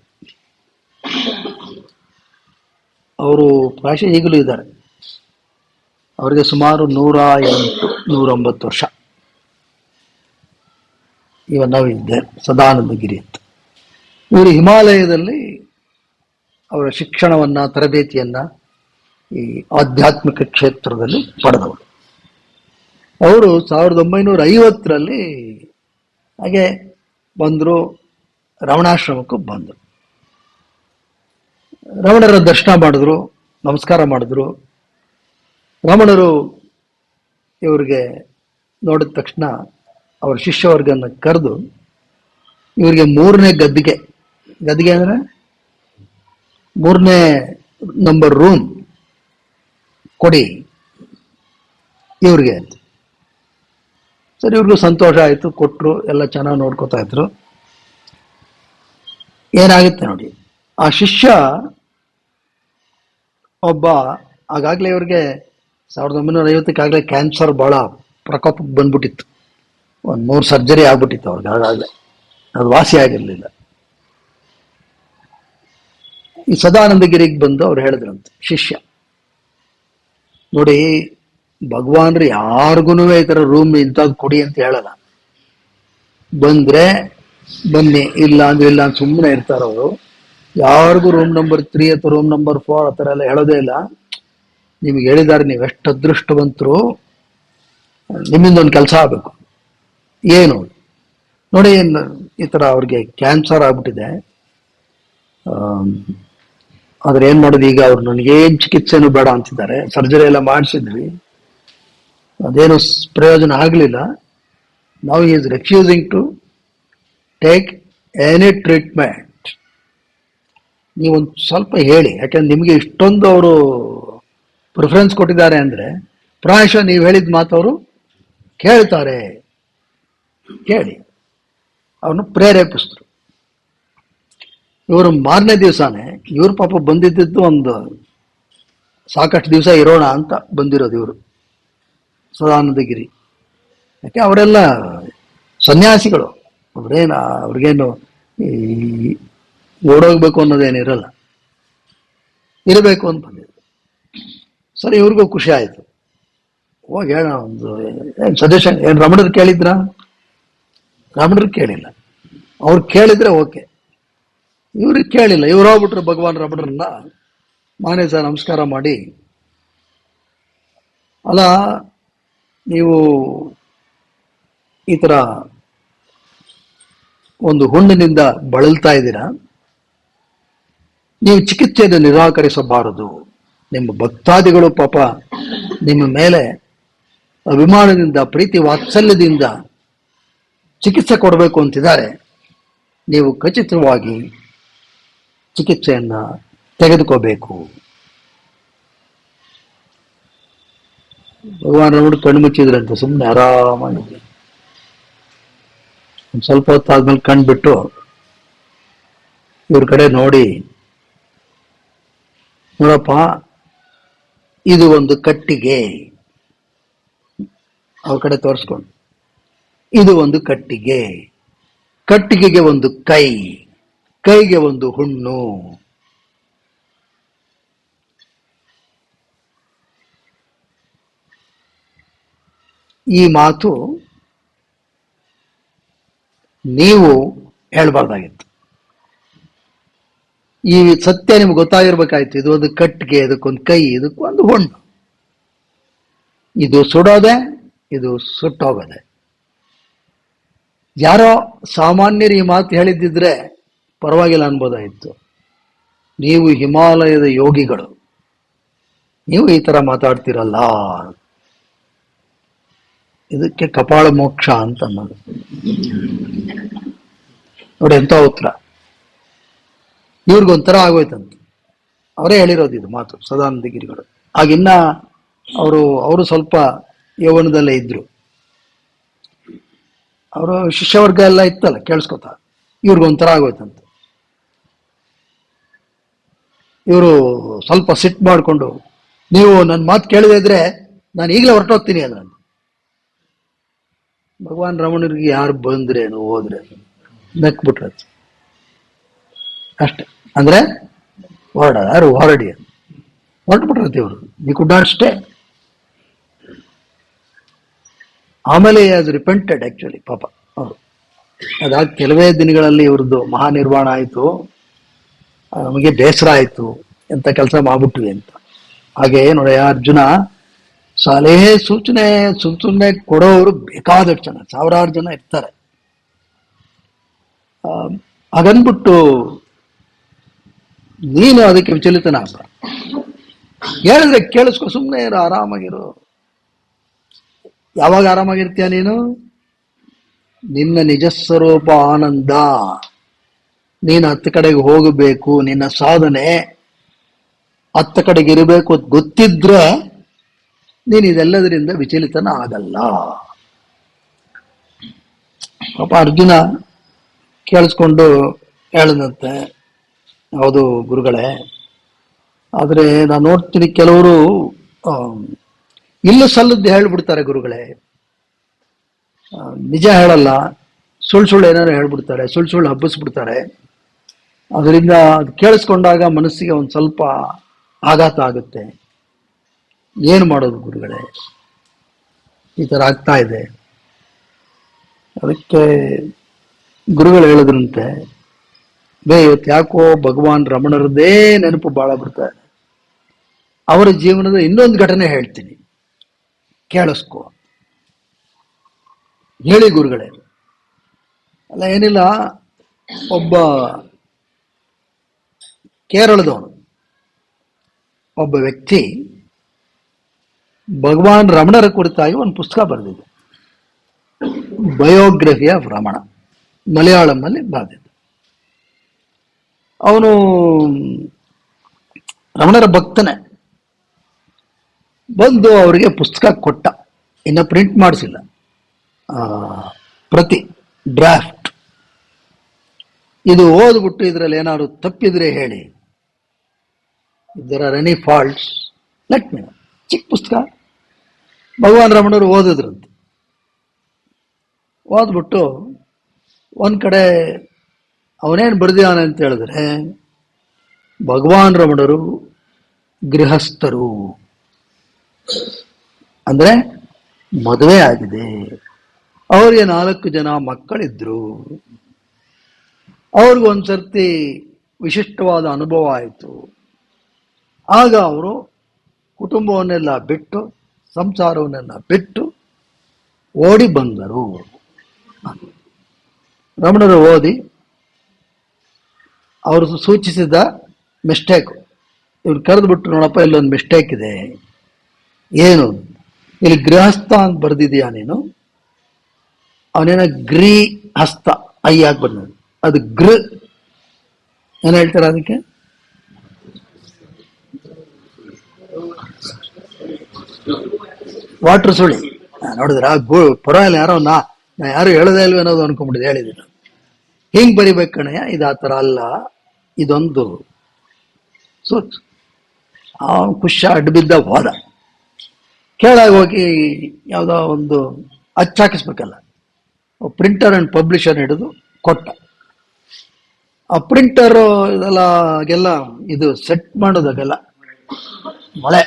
ಅವರು ಪ್ರಾಯಶಃ ಈಗಲೂ ಇದ್ದಾರೆ. ಅವರಿಗೆ ಸುಮಾರು 108-109 ವರ್ಷ. ನಾವು ಇದ್ದೆ ಸದಾನಂದ ಗಿರಿ ಅಂತ. ಇವರು ಹಿಮಾಲಯದಲ್ಲಿ ಅವರ ಶಿಕ್ಷಣವನ್ನ, ತರಬೇತಿಯನ್ನ ಈ ಆಧ್ಯಾತ್ಮಿಕ ಕ್ಷೇತ್ರದಲ್ಲಿ ಪಡೆದವರು. ಅವರು 1950ರಲ್ಲಿ ಹಾಗೆ ಬಂದರು, ರಮಣಾಶ್ರಮಕ್ಕೂ ಬಂದರು. ರಮಣರ ದರ್ಶನ ಮಾಡಿದ್ರು, ನಮಸ್ಕಾರ ಮಾಡಿದ್ರು. ರಮಣರು ಇವರಿಗೆ ನೋಡಿದ ತಕ್ಷಣ ಅವರ ಶಿಷ್ಯವರ್ಗನ ಕರೆದು ಇವರಿಗೆ 3ನೇ ಗದ್ದಿಗೆ ಅಂದ್ರೆ 3ನೇ ನಂಬರ್ ರೂಮ್ ಕೊಡಿ ಇವ್ರಿಗೆ ಅಂತ. ಸರಿ, ಇವ್ರಿಗೂ ಸಂತೋಷ ಆಯಿತು, ಕೊಟ್ಟರು. ಎಲ್ಲ ಚೆನ್ನಾಗಿ ನೋಡ್ಕೋತಾ ಇದ್ರು. ಏನಾಗುತ್ತೆ ನೋಡಿ, ಆ ಶಿಷ್ಯ ಒಬ್ಬ, ಆಗಾಗಲೇ ಇವ್ರಿಗೆ 1950 ಕ್ಯಾನ್ಸರ್ ಬಹಳ ಪ್ರಕೋಪಕ್ಕೆ ಬಂದ್ಬಿಟ್ಟಿತ್ತು. 3 ಸರ್ಜರಿ ಆಗ್ಬಿಟ್ಟಿತ್ತು ಅವ್ರಿಗೆ. ಆಗಾಗಲೇ ಅದು ವಾಸಿ ಆಗಿರ್ಲಿಲ್ಲ. ಈ ಸದಾನಂದಗಿರಿಗೆ ಬಂದು ಅವ್ರು ಹೇಳಿದ್ರಂತೆ, ಶಿಷ್ಯ ನೋಡಿ, ಭಗವಾನ್ರು ಯಾರಿಗೂ ಈ ತರ ರೂಮ್ ಇಂಥದ್ದು ಕೊಡಿ ಅಂತ ಹೇಳಲ್ಲ. ಬಂದ್ರೆ ಬನ್ನಿ, ಇಲ್ಲ ಅಂದ್ರೆ ಇಲ್ಲ ಅಂತ ಸುಮ್ಮನೆ ಇರ್ತಾರ ಅವರು. ಯಾರಿಗೂ ರೂಮ್ ನಂಬರ್ 3 ಅಥವಾ ರೂಮ್ ನಂಬರ್ 4 ಆ ಥರ ಎಲ್ಲ ಹೇಳೋದೇ ಇಲ್ಲ. ನಿಮ್ಗೆ ಹೇಳಿದ್ದಾರೆ, ನೀವು ಎಷ್ಟು ಅದೃಷ್ಟವಂತರು, ನಿಮ್ಮಿಂದ ಒಂದು ಕೆಲಸ ಆಗಬೇಕು. ಏನು ನೋಡಿ, ಈ ಥರ ಅವ್ರಿಗೆ ಕ್ಯಾನ್ಸರ್ ಆಗ್ಬಿಟ್ಟಿದೆ. ಆದ್ರೆ ಏನ್ ಮಾಡೋದು ಈಗ? ಅವ್ರು ನನಗೇನು ಚಿಕಿತ್ಸೆನೂ ಬೇಡ ಅಂತಿದ್ದಾರೆ. ಸರ್ಜರಿ ಎಲ್ಲ ಮಾಡಿಸಿದ್ವಿ, ಅದೇನು ಪ್ರಯೋಜನ ಆಗಲಿಲ್ಲ. Now he is refusing to take any treatment. ನೀವೊಂದು ಸ್ವಲ್ಪ ಹೇಳಿ, ಯಾಕಂದ್ರೆ ನಿಮಗೆ ಇಷ್ಟೊಂದು ಅವರು ಪ್ರಿಫರೆನ್ಸ್ ಕೊಟ್ಟಿದ್ದಾರೆ ಅಂದರೆ ಪ್ರಾಯಶಃ ನೀವು ಹೇಳಿದ ಮಾತು ಅವರು ಕೇಳ್ತಾರೆ. ಕೇಳಿ, ಅವನು ಪ್ರೇರೇಪಿಸಿದ್ರು. ಇವರು ಮಾರನೇ ದಿವಸನೇ ಇವ್ರ ಪಾಪ ಬಂದಿದ್ದು ಒಂದು ಸಾಕಷ್ಟು ದಿವಸ ಇರೋಣ ಅಂತ ಬಂದಿರೋದು ಇವರು ಸದಾನಂದಗಿರಿ. ಯಾಕೆ ಅವರೆಲ್ಲ ಸನ್ಯಾಸಿಗಳು, ಅವ್ರಿಗೇನು ಈ ಓಡೋಗ್ಬೇಕು ಅನ್ನೋದೇನಿರಲ್ಲ, ಇರಬೇಕು ಅಂತ ಬಂದಿದ್ರು. ಸರಿ, ಇವ್ರಿಗೂ ಖುಷಿ ಆಯಿತು. ಹೋಗಿ ಹೇಳೋಣ ಒಂದು ಏನು ಸಜೆಷನ್. ಏನು ರಮಣರು ಕೇಳಿದ್ರ? ರಮಣರು ಕೇಳಿಲ್ಲ. ಅವ್ರು ಕೇಳಿದ್ರೆ ಓಕೆ, ಇವ್ರಿಗೆ ಕೇಳಿಲ್ಲ. ಇವ್ರು ಹೋಗ್ಬಿಟ್ರು ಭಗವಾನ್ ರಮಣರನ್ನ ಮಾನೇ ಸಹ ನಮಸ್ಕಾರ ಮಾಡಿ, ಅಲ್ಲ ನೀವು ಈ ಥರ ಒಂದು ಹುಣ್ಣಿನಿಂದ ಬಳಲ್ತಾ ಇದ್ದೀರಾ, ನೀವು ಚಿಕಿತ್ಸೆಯನ್ನು ನಿರಾಕರಿಸಬಾರದು. ನಿಮ್ಮ ಭಕ್ತಾದಿಗಳು ಪಾಪ ನಿಮ್ಮ ಮೇಲೆ ಅಭಿಮಾನದಿಂದ, ಪ್ರೀತಿ ವಾತ್ಸಲ್ಯದಿಂದ ಚಿಕಿತ್ಸೆ ಕೊಡಬೇಕು ಅಂತಿದ್ದಾರೆ. ನೀವು ಖಚಿತವಾಗಿ ಚಿಕಿತ್ಸೆಯನ್ನ ತೆಗೆದುಕೋಬೇಕು. ಭಗವಾನ್ ರಮಣ ಕಣ್ಣು ಮುಚ್ಚಿದ್ರಂತೆ, ಸುಮ್ಮನೆ ಆರಾಮಾಗಿ. ಒಂದು ಸ್ವಲ್ಪ ಹೊತ್ತಾದ್ಮೇಲೆ ಕಣ್ಬಿಟ್ಟು ಇವ್ರ ಕಡೆ ನೋಡಿ, ನೋಡಪ್ಪ, ಇದು ಒಂದು ಕಟ್ಟಿಗೆ. ಅವ್ರ ಕಡೆ ತೋರಿಸ್ಕೊಂಡು, ಇದು ಒಂದು ಕಟ್ಟಿಗೆ. ಕಟ್ಟಿಗೆಗೆ ಒಂದು ಕೈ, ಕೈಗೆ ಒಂದು ಹುಣ್ಣು. ಈ ಮಾತು ನೀವು ಹೇಳ್ಬಾರ್ದಾಗಿತ್ತು. ಈ ಸತ್ಯ ನಿಮ್ಗೆ ಗೊತ್ತಾಗಿರ್ಬೇಕಾಯ್ತು. ಇದು ಒಂದು ಕಟ್ಟಿಗೆ, ಇದಕ್ಕೊಂದು ಕೈ, ಇದಕ್ಕೊಂದು ಹುಣ್ಣು. ಇದು ಸುಡೋದೆ, ಇದು ಸುಟ್ಟೋಗೋದೆ. ಯಾರೋ ಸಾಮಾನ್ಯರು ಈ ಮಾತು ಹೇಳಿದ್ದಿದ್ರೆ ಪರವಾಗಿಲ್ಲ ಅನ್ಬೋದಾಯಿತು. ನೀವು ಹಿಮಾಲಯದ ಯೋಗಿಗಳು, ನೀವು ಈ ತರ ಮಾತಾಡ್ತಿರಲ್ಲ. ಇದಕ್ಕೆ ಕಪಾಳ ಮೋಕ್ಷ ಅಂತ ಅನ್ನೋದು. ನೋಡಿ ಎಂತ ಉತ್ತರ. ಇವ್ರಿಗೊಂಥರ ಆಗೋಯ್ತಂತೆ. ಅವರೇ ಹೇಳಿರೋದು ಇದು ಮಾತು, ಸದಾನಂದಗಿರಿಗಳು. ಆಗಿನ್ನ ಅವರು ಸ್ವಲ್ಪ ಯೌವನದಲ್ಲೇ ಇದ್ರು. ಅವರು ಶಿಷ್ಯವರ್ಗ ಎಲ್ಲ ಇತ್ತಲ್ಲ, ಕೇಳಿಸ್ಕೊತ. ಇವ್ರಿಗೊಂಥರ ಆಗೋಯ್ತಂತೆ. ಇವರು ಸ್ವಲ್ಪ ಸಿಟ್ಟು ಮಾಡಿಕೊಂಡು, ನೀವು ನನ್ನ ಮಾತು ಕೇಳದೇ ಇದ್ರೆ ನಾನು ಈಗಲೇ ಹೊರಟೋಗ್ತೀನಿ ಅಂದ್ರೆ. ಭಗವಾನ್ ರಮಣರಿಗೆ ಯಾರು ಬಂದ್ರೇನು ಹೋದ್ರೇನು ನಕ್ಬಿಟ್ರೆ ಅಷ್ಟೆ. ಅಂದ್ರೆ ಹೊರಡಿ ಹೊರಟ್ಬಿಟ್ರತಿ ಇವರು. We could not stay. ಆಮೇಲೆ ಆಸ್ ರಿಪೆಂಟೆಡ್ ಆಕ್ಚುಲಿ ಪಾಪ ಅವರು. ಅದಾದ ಕೆಲವೇ ದಿನಗಳಲ್ಲಿ ಇವ್ರದ್ದು ಮಹಾನಿರ್ವಾಣ ಆಯಿತು. ನಮಗೆ ಬೇಸರ ಆಯಿತು, ಎಂತ ಕೆಲಸ ಮಾಡ್ಬಿಟ್ವಿ ಅಂತ. ಹಾಗೆ ನೋಡಿ, ಅರ್ಜುನ ಸಲಹೆ ಸೂಚನೆ ಸುಮ್ಮನೆ ಕೊಡೋರು ಬೇಕಾದಷ್ಟು ಜನ, ಸಾವಿರಾರು ಜನ ಇರ್ತಾರೆ. ಹಾಗನ್ಬಿಟ್ಟು ನೀನು ಅದಕ್ಕೆ ವಿಚಲಿತನಾಗ, ಹೇಳಿದ್ರೆ ಕೇಳಿಸ್ಕೊ, ಸುಮ್ಮನೆ ಇರೋ, ಆರಾಮಾಗಿರು. ಯಾವಾಗ ಆರಾಮಾಗಿರ್ತೀಯ ನೀನು? ನಿನ್ನ ನಿಜ ಸ್ವರೂಪ ಆನಂದ, ನೀನು ಹತ್ತ ಕಡೆಗೆ ಹೋಗಬೇಕು, ನಿನ್ನ ಸಾಧನೆ ಹತ್ತ ಕಡೆಗೆ ಇರಬೇಕು ಅಂತ ಗೊತ್ತಿದ್ರೆ ನೀನು ಇದೆಲ್ಲದರಿಂದ ವಿಚಲಿತನ ಆಗಲ್ಲ. ಪಾಪ ಅರ್ಜುನ ಕೇಳಿಸ್ಕೊಂಡು ಹೇಳದಂತೆ, ಹೌದು ಗುರುಗಳೇ, ಆದರೆ ನಾನು ನೋಡ್ತೀನಿ ಕೆಲವರು ಇಲ್ಲ ಸಲ್ಲದ್ದು ಹೇಳ್ಬಿಡ್ತಾರೆ ಗುರುಗಳೇ. ನಿಜ ಹೇಳಲ್ಲ, ಸುಳ್ಳು ಏನಾದ್ರು ಹೇಳ್ಬಿಡ್ತಾರೆ, ಸುಳ್ಳು ಹಬ್ಬಿಸ್ಬಿಡ್ತಾರೆ. ಅದರಿಂದ ಅದು ಕೇಳಿಸ್ಕೊಂಡಾಗ ಮನಸ್ಸಿಗೆ ಒಂದು ಸ್ವಲ್ಪ ಆಘಾತ ಆಗುತ್ತೆ. ಏನು ಮಾಡೋದು ಗುರುಗಳೇ, ಈ ಥರ ಆಗ್ತಾ ಇದೆ. ಅದಕ್ಕೆ ಗುರುಗಳು ಹೇಳಿದ್ರಂತೆ, ಇವತ್ತು ಯಾಕೋ ಭಗವಾನ್ ರಮಣರದ್ದೇ ನೆನಪು ಭಾಳ ಬರ್ತಾರೆ. ಅವರ ಜೀವನದ ಇನ್ನೊಂದು ಘಟನೆ ಹೇಳ್ತೀನಿ, ಕೇಳಿಸ್ಕೋ. ಹೇಳಿ ಗುರುಗಳೇ. ಅಲ್ಲ, ಏನಿಲ್ಲ, ಒಬ್ಬ ಕೇರಳದವನು ಒಬ್ಬ ವ್ಯಕ್ತಿ ಭಗವಾನ್ ರಮಣರ ಕುರಿತಾಗಿ ಒಂದು ಪುಸ್ತಕ ಬರೆದಿದೆ. ಬಯೋಗ್ರಫಿ ಆಫ್ ರಮಣ, ಮಲಯಾಳಂನಲ್ಲಿ ಬರೆದಿದ್ದ. ಅವನು ರಮಣರ ಭಕ್ತನೇ. ಬಂದು ಅವರಿಗೆ ಪುಸ್ತಕ ಕೊಟ್ಟ, ಇನ್ನು ಪ್ರಿಂಟ್ ಮಾಡಿಸಿಲ್ಲ, ಪ್ರತಿ ಡ್ರಾಫ್ಟ್. ಇದು ಓದ್ಬಿಟ್ಟು ಇದರಲ್ಲಿ ಏನಾದ್ರು ತಪ್ಪಿದ್ರೆ ಹೇಳಿ, ಇದರ any faults let me know. ಚಿಕ್ಕ ಪುಸ್ತಕ, ಭಗವಾನ್ ರಮಣರು ಓದಿದ್ರಂತೆ. ಓದ್ಬಿಟ್ಟು ಒಂದ್ ಕಡೆ ಅವನೇನು ಬರೆದಿದ್ದಾನೆ ಅಂತ ಹೇಳಿದ್ರೆ, ಭಗವಾನ್ ರಮಣರು ಗೃಹಸ್ಥರು, ಅಂದ್ರೆ ಮದುವೆ ಆಗಿದೆ, ಅವರಿಗೆ 4 ಜನ ಮಕ್ಕಳಿದ್ರು, ಅವ್ರಿಗೊಂದ್ಸರ್ತಿ ವಿಶಿಷ್ಟವಾದ ಅನುಭವ ಆಯಿತು. ಆಗ ಅವರು ಕುಟುಂಬವನ್ನೆಲ್ಲ ಬಿಟ್ಟು, ಸಂಸಾರವನ್ನೆಲ್ಲ ಬಿಟ್ಟು ಓಡಿ ಬಂದರು. ರಮಣರು ಓದಿ ಅವರು ಸೂಚಿಸಿದ ಮಿಸ್ಟೇಕ್ ಇವ್ರು ಕರೆದ್ಬಿಟ್ಟು, ನೋಡಪ್ಪ ಇಲ್ಲೊಂದು ಮಿಸ್ಟೇಕ್ ಇದೆ. ಏನು? ಇಲ್ಲಿ ಗೃಹಸ್ಥ ಅಂತ ಬರ್ದಿದೀಯಾ ನೀನು, ಅವನೇನ ಗ್ರೀ ಹಸ್ತ ಐ ಆಗಿ ಬಂದ, ಅದು ಗೃ. ಏನ್ ಹೇಳ್ತಾರೆ ಅದಕ್ಕೆ? ವಾಟರ್ ಸುಳಿ. ನೋಡಿದ್ರ ಪರವಾಗಿಲ್ಲ, ಯಾರೋ ನಾ ಯಾರು ಹೇಳದೇ ಇಲ್ವೇ ಅನ್ನೋದು ಅನ್ಕೊಂಡ್ಬಿಟ್ಟಿದೆ. ಹೇಳಿದ್ರು ಹಿಂಗ್ ಬರಿಬೇಕು ಕಣಯ್ಯ, ಇದು ಆ ಥರ ಅಲ್ಲ, ಇದೊಂದು ಸೋಚ್. ಖುಷಿ ಅಡ್ಬಿದ್ದ ಹೋದ. ಕೆಳಗೆ ಹೋಗಿ ಯಾವುದೋ ಒಂದು ಅಚ್ಚಾಕಿಸ್ಬೇಕಲ್ಲ, ಪ್ರಿಂಟರ್ ಅಂಡ್ ಪಬ್ಲಿಷರ್ ಹಿಡಿದು ಕೊಟ್ಟ. ಆ ಪ್ರಿಂಟರ್ ಇದೆಲ್ಲ ಇದು ಸೆಟ್ ಮಾಡೋದಾಗೆಲ್ಲ, ಮಳೆ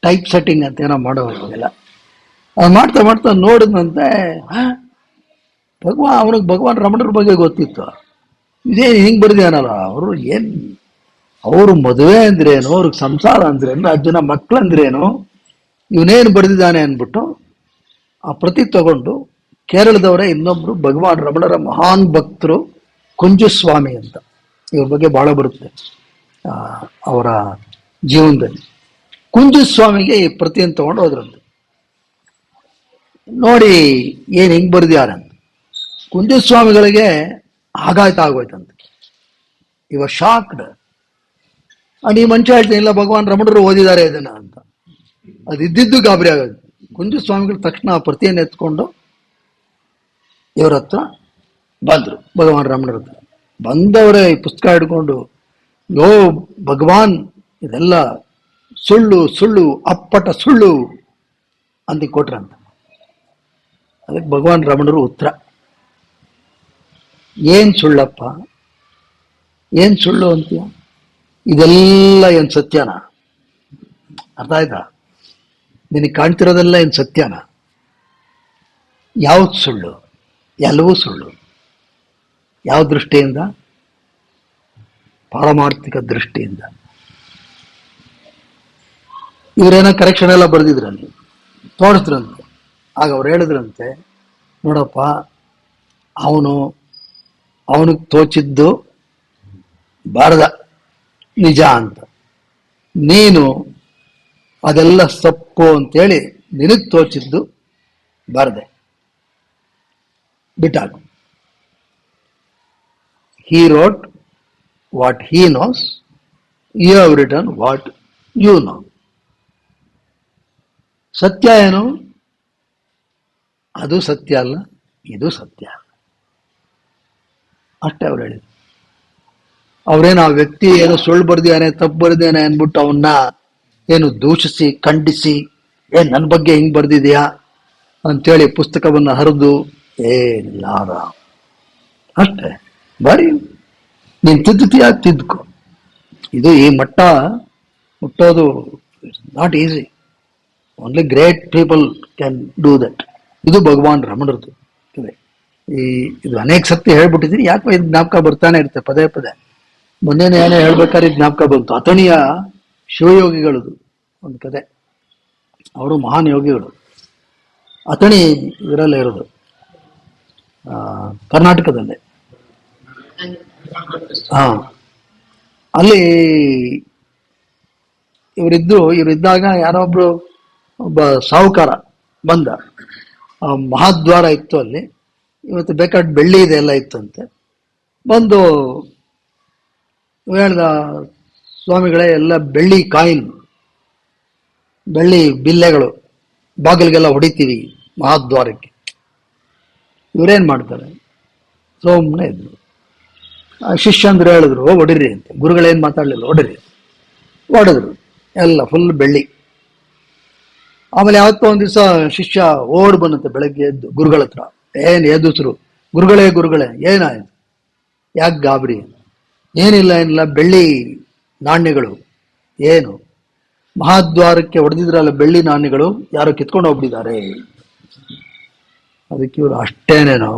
ಟೈಪ್ ಸೆಟ್ಟಿಂಗ್ ಅಂತ ಏನೋ ಮಾಡೋವಾಗೆಲ್ಲ ಅದು ಮಾಡ್ತಾ ಮಾಡ್ತಾ ನೋಡಿದಂತೆ, ಅವನಿಗೆ ಭಗವಾನ್ ರಮಣರ ಬಗ್ಗೆ ಗೊತ್ತಿತ್ತು. ಇದೇನು ಹಿಂಗೆ ಬರ್ದಿಯಾನಲ್ಲ, ಅವರು ಮದುವೆ ಅಂದ್ರೇನು, ಅವ್ರಿಗೆ ಸಂಸಾರ ಅಂದ್ರೇನು, 10 ಜನ ಮಕ್ಕಳಂದ್ರೇನು, ಇವನೇನು ಬರೆದಿದ್ದಾನೆ ಅಂದ್ಬಿಟ್ಟು ಆ ಪ್ರತಿ ತಗೊಂಡು, ಕೇರಳದವರೇ ಇನ್ನೊಬ್ರು ಭಗವಾನ್ ರಮಣರ ಮಹಾನ್ ಭಕ್ತರು ಕುಂಜುಸ್ವಾಮಿ ಅಂತ, ಇವ್ರ ಬಗ್ಗೆ ಬಹಳ ಬರುತ್ತೆ ಅವರ ಜೀವನದಲ್ಲಿ. ಕುಂಜುಸ್ವಾಮಿಗೆ ಈ ಪ್ರತಿಯನ್ನು ತಗೊಂಡು ಹೋದ್ರಂತೆ. ನೋಡಿ ಏನ್ ಹಿಂಗ್ ಬರ್ದಿಯಾರಂತ. ಕುಂಜುಸ್ವಾಮಿಗಳಿಗೆ ಆಘಾತ ಆಗೋಯ್ತಂತೆ. ಇವ ಶಾಕ್ಡ್. ಈ ಮನುಷ್ಯ ಹೇಳ್ತೀನಿ, ಇಲ್ಲ ಭಗವಾನ್ ರಮಣರು ಓದಿದ್ದಾರೆ ಇದನ್ನ ಅಂತ. ಅದು ಇದ್ದಿದ್ದು ಗಾಬರಿ ಆಗೋದು. ಕುಂಜುಸ್ವಾಮಿಗಳು ತಕ್ಷಣ ಆ ಪ್ರತಿಯನ್ನು ಎತ್ಕೊಂಡು ಇವ್ರ ಹತ್ರ ಬಂದ್ರು, ಭಗವಾನ್ ರಮಣರ ಹತ್ರ. ಬಂದವರೇ ಈ ಪುಸ್ತಕ ಹಿಡ್ಕೊಂಡು, ಯೋ ಭಗವಾನ್ ಇದೆಲ್ಲ ಸುಳ್ಳು ಸುಳ್ಳು ಅಪ್ಪಟ ಸುಳ್ಳು ಅಂತ ಕೊಟ್ರಂತ. ಅದಕ್ಕೆ ಭಗವಾನ್ ರಮಣರು ಉತ್ತರ, ಏನ್ ಸುಳ್ಳಪ್ಪ, ಏನ್ ಸುಳ್ಳು ಅಂತೀಯ? ಇದೆಲ್ಲ ಏನ್ ಸತ್ಯನ? ಅರ್ಥ ಆಯ್ತಾ? ನಿನಗೆ ಕಾಣ್ತಿರೋದೆಲ್ಲ ಏನ್ ಸತ್ಯನ? ಯಾವ್ದು ಸುಳ್ಳು? ಎಲ್ಲವೂ ಸುಳ್ಳು. ಯಾವ ದೃಷ್ಟಿಯಿಂದ? ಪಾರಮಾರ್ಥಿಕ ದೃಷ್ಟಿಯಿಂದ. ಇವರೇನೋ ಕರೆಕ್ಷನ್ ಎಲ್ಲ ಬರೆದಿದ್ರಲ್ಲಿ ತೋರಿಸಿದ್ರಂತೆ. ಆಗ ಅವ್ರು ಹೇಳಿದ್ರಂತೆ, ನೋಡಪ್ಪ, ಅವನಿಗೆ ತೋಚಿದ್ದು ಬಾರದ ನಿಜ ಅಂತ, ನೀನು ಅದೆಲ್ಲ ಸಪ್ಪು ಅಂತೇಳಿ ನಿನಗೆ ತೋಚಿದ್ದು ಬಾರದೆ ಬಿಟ್ಟಾಗು. He wrote what he knows, you have written what you know. ಸತ್ಯ ಏನು? ಅದು ಸತ್ಯ ಅಲ್ಲ, ಇದು ಸತ್ಯ ಅಲ್ಲ, ಅಷ್ಟೇ ಅವ್ರು ಹೇಳಿದ್ರು. ಅವ್ರೇನು ಆ ವ್ಯಕ್ತಿ ಏನೋ ಸುಳ್ಳು ಬರ್ದಿಯಾನೆ, ತಪ್ಪು ಬರ್ದಿಯಾನೆ ಅಂದ್ಬಿಟ್ಟು ಅವನ್ನ ಏನು ದೂಷಿಸಿ ಖಂಡಿಸಿ, ನನ್ನ ಬಗ್ಗೆ ಹಿಂಗ್ ಬರ್ದಿದ್ಯಾ ಅಂತೇಳಿ ಪುಸ್ತಕವನ್ನು ಹರಿದು ಏನಿಲ್ಲ. ಅಷ್ಟೇ, ಬರೀ ನೀನ್ ತಿದ್ದುತ್ತೀಯ ತಿದ್ದುಕೋ. ಇದು ಈ ಮಟ್ಟ ಮುಟ್ಟೋದು not easy. Only great people can do that. ಇದು ಭಗವಾನ್ ರಮಣರದು. ಇದು ಅನೇಕ ಸತ್ಯ ಹೇಳ್ಬಿಟ್ಟಿದ್ದೀನಿ, ಯಾಕೆ ಇದು ಜ್ಞಾಪಕ ಬರ್ತಾನೆ ಇರುತ್ತೆ ಪದೇ ಪದೇ. ಮೊನ್ನೆನೇ ಏನೇ ಹೇಳ್ಬೇಕಾದ್ರೆ ಜ್ಞಾಪಕ ಬಂತು. ಅಥಣಿಯ ಶಿವಯೋಗಿಗಳದು ಒಂದು ಕತೆ. ಅವರು ಮಹಾನ್ ಯೋಗಿಗಳು. ಅಥಣಿ ಇದರಲ್ಲೇ ಇರೋದು, ಕರ್ನಾಟಕದಲ್ಲೇ. ಅಲ್ಲಿ ಇವರಿದ್ದಾಗ ಒಬ್ಬ ಸಾಹುಕಾರ ಬಂದ. ಮಹಾದ್ವಾರ ಇತ್ತು ಅಲ್ಲಿ, ಇವತ್ತು ಬೇಕಾದ ಬೆಳ್ಳಿ ಇದೆ ಎಲ್ಲ ಇತ್ತಂತೆ. ಬಂದು ಹೇಳ್ದ, ಸ್ವಾಮಿಗಳೇ ಎಲ್ಲ ಬೆಳ್ಳಿ ಕಾಯಿನ್, ಬೆಳ್ಳಿ ಬಿಲ್ಲೆಗಳು ಬಾಗಿಲಿಗೆಲ್ಲ ಹೊಡಿತೀವಿ ಮಹಾದ್ವಾರಕ್ಕೆ. ಇವರೇನ್ ಮಾಡ್ತಾರೆ, ಸುಮ್ಮನೆ ಇದ್ರು. ಶಿಷ್ಯಂದ್ರು ಹೇಳಿದ್ರು ಹೊಡಿರಿ ಅಂತ. ಗುರುಗಳೇನು ಮಾತಾಡಲಿಲ್ಲ, ಹೊಡಿರಿ. ಹೊಡೆದ್ರು, ಎಲ್ಲ ಫುಲ್ ಬೆಳ್ಳಿ. ಆಮೇಲೆ ಯಾವತ್ತೋ ಒಂದು ದಿವಸ ಶಿಷ್ಯ ಓಡ್ ಬಂದಂತೆ ಬೆಳಗ್ಗೆ ಎದ್ದು ಗುರುಗಳ ಹತ್ರ. ಏನು ಎದುಸರು, ಗುರುಗಳೇ ಏನಾಯ್ತು, ಯಾಕೆ ಗಾಬರಿ? ಏನಿಲ್ಲ ಬೆಳ್ಳಿ ನಾಣ್ಯಗಳು. ಏನು, ಮಹಾದ್ವಾರಕ್ಕೆ ಹೊಡೆದಿದ್ರಲ್ಲ ಬೆಳ್ಳಿ ನಾಣ್ಯಗಳು, ಯಾರೋ ಕಿತ್ಕೊಂಡು ಹೋಗ್ಬಿಟ್ಟಿದ್ದಾರೆ. ಅದಕ್ಕೆ ಇವರು ಅಷ್ಟೇನೇನೋ,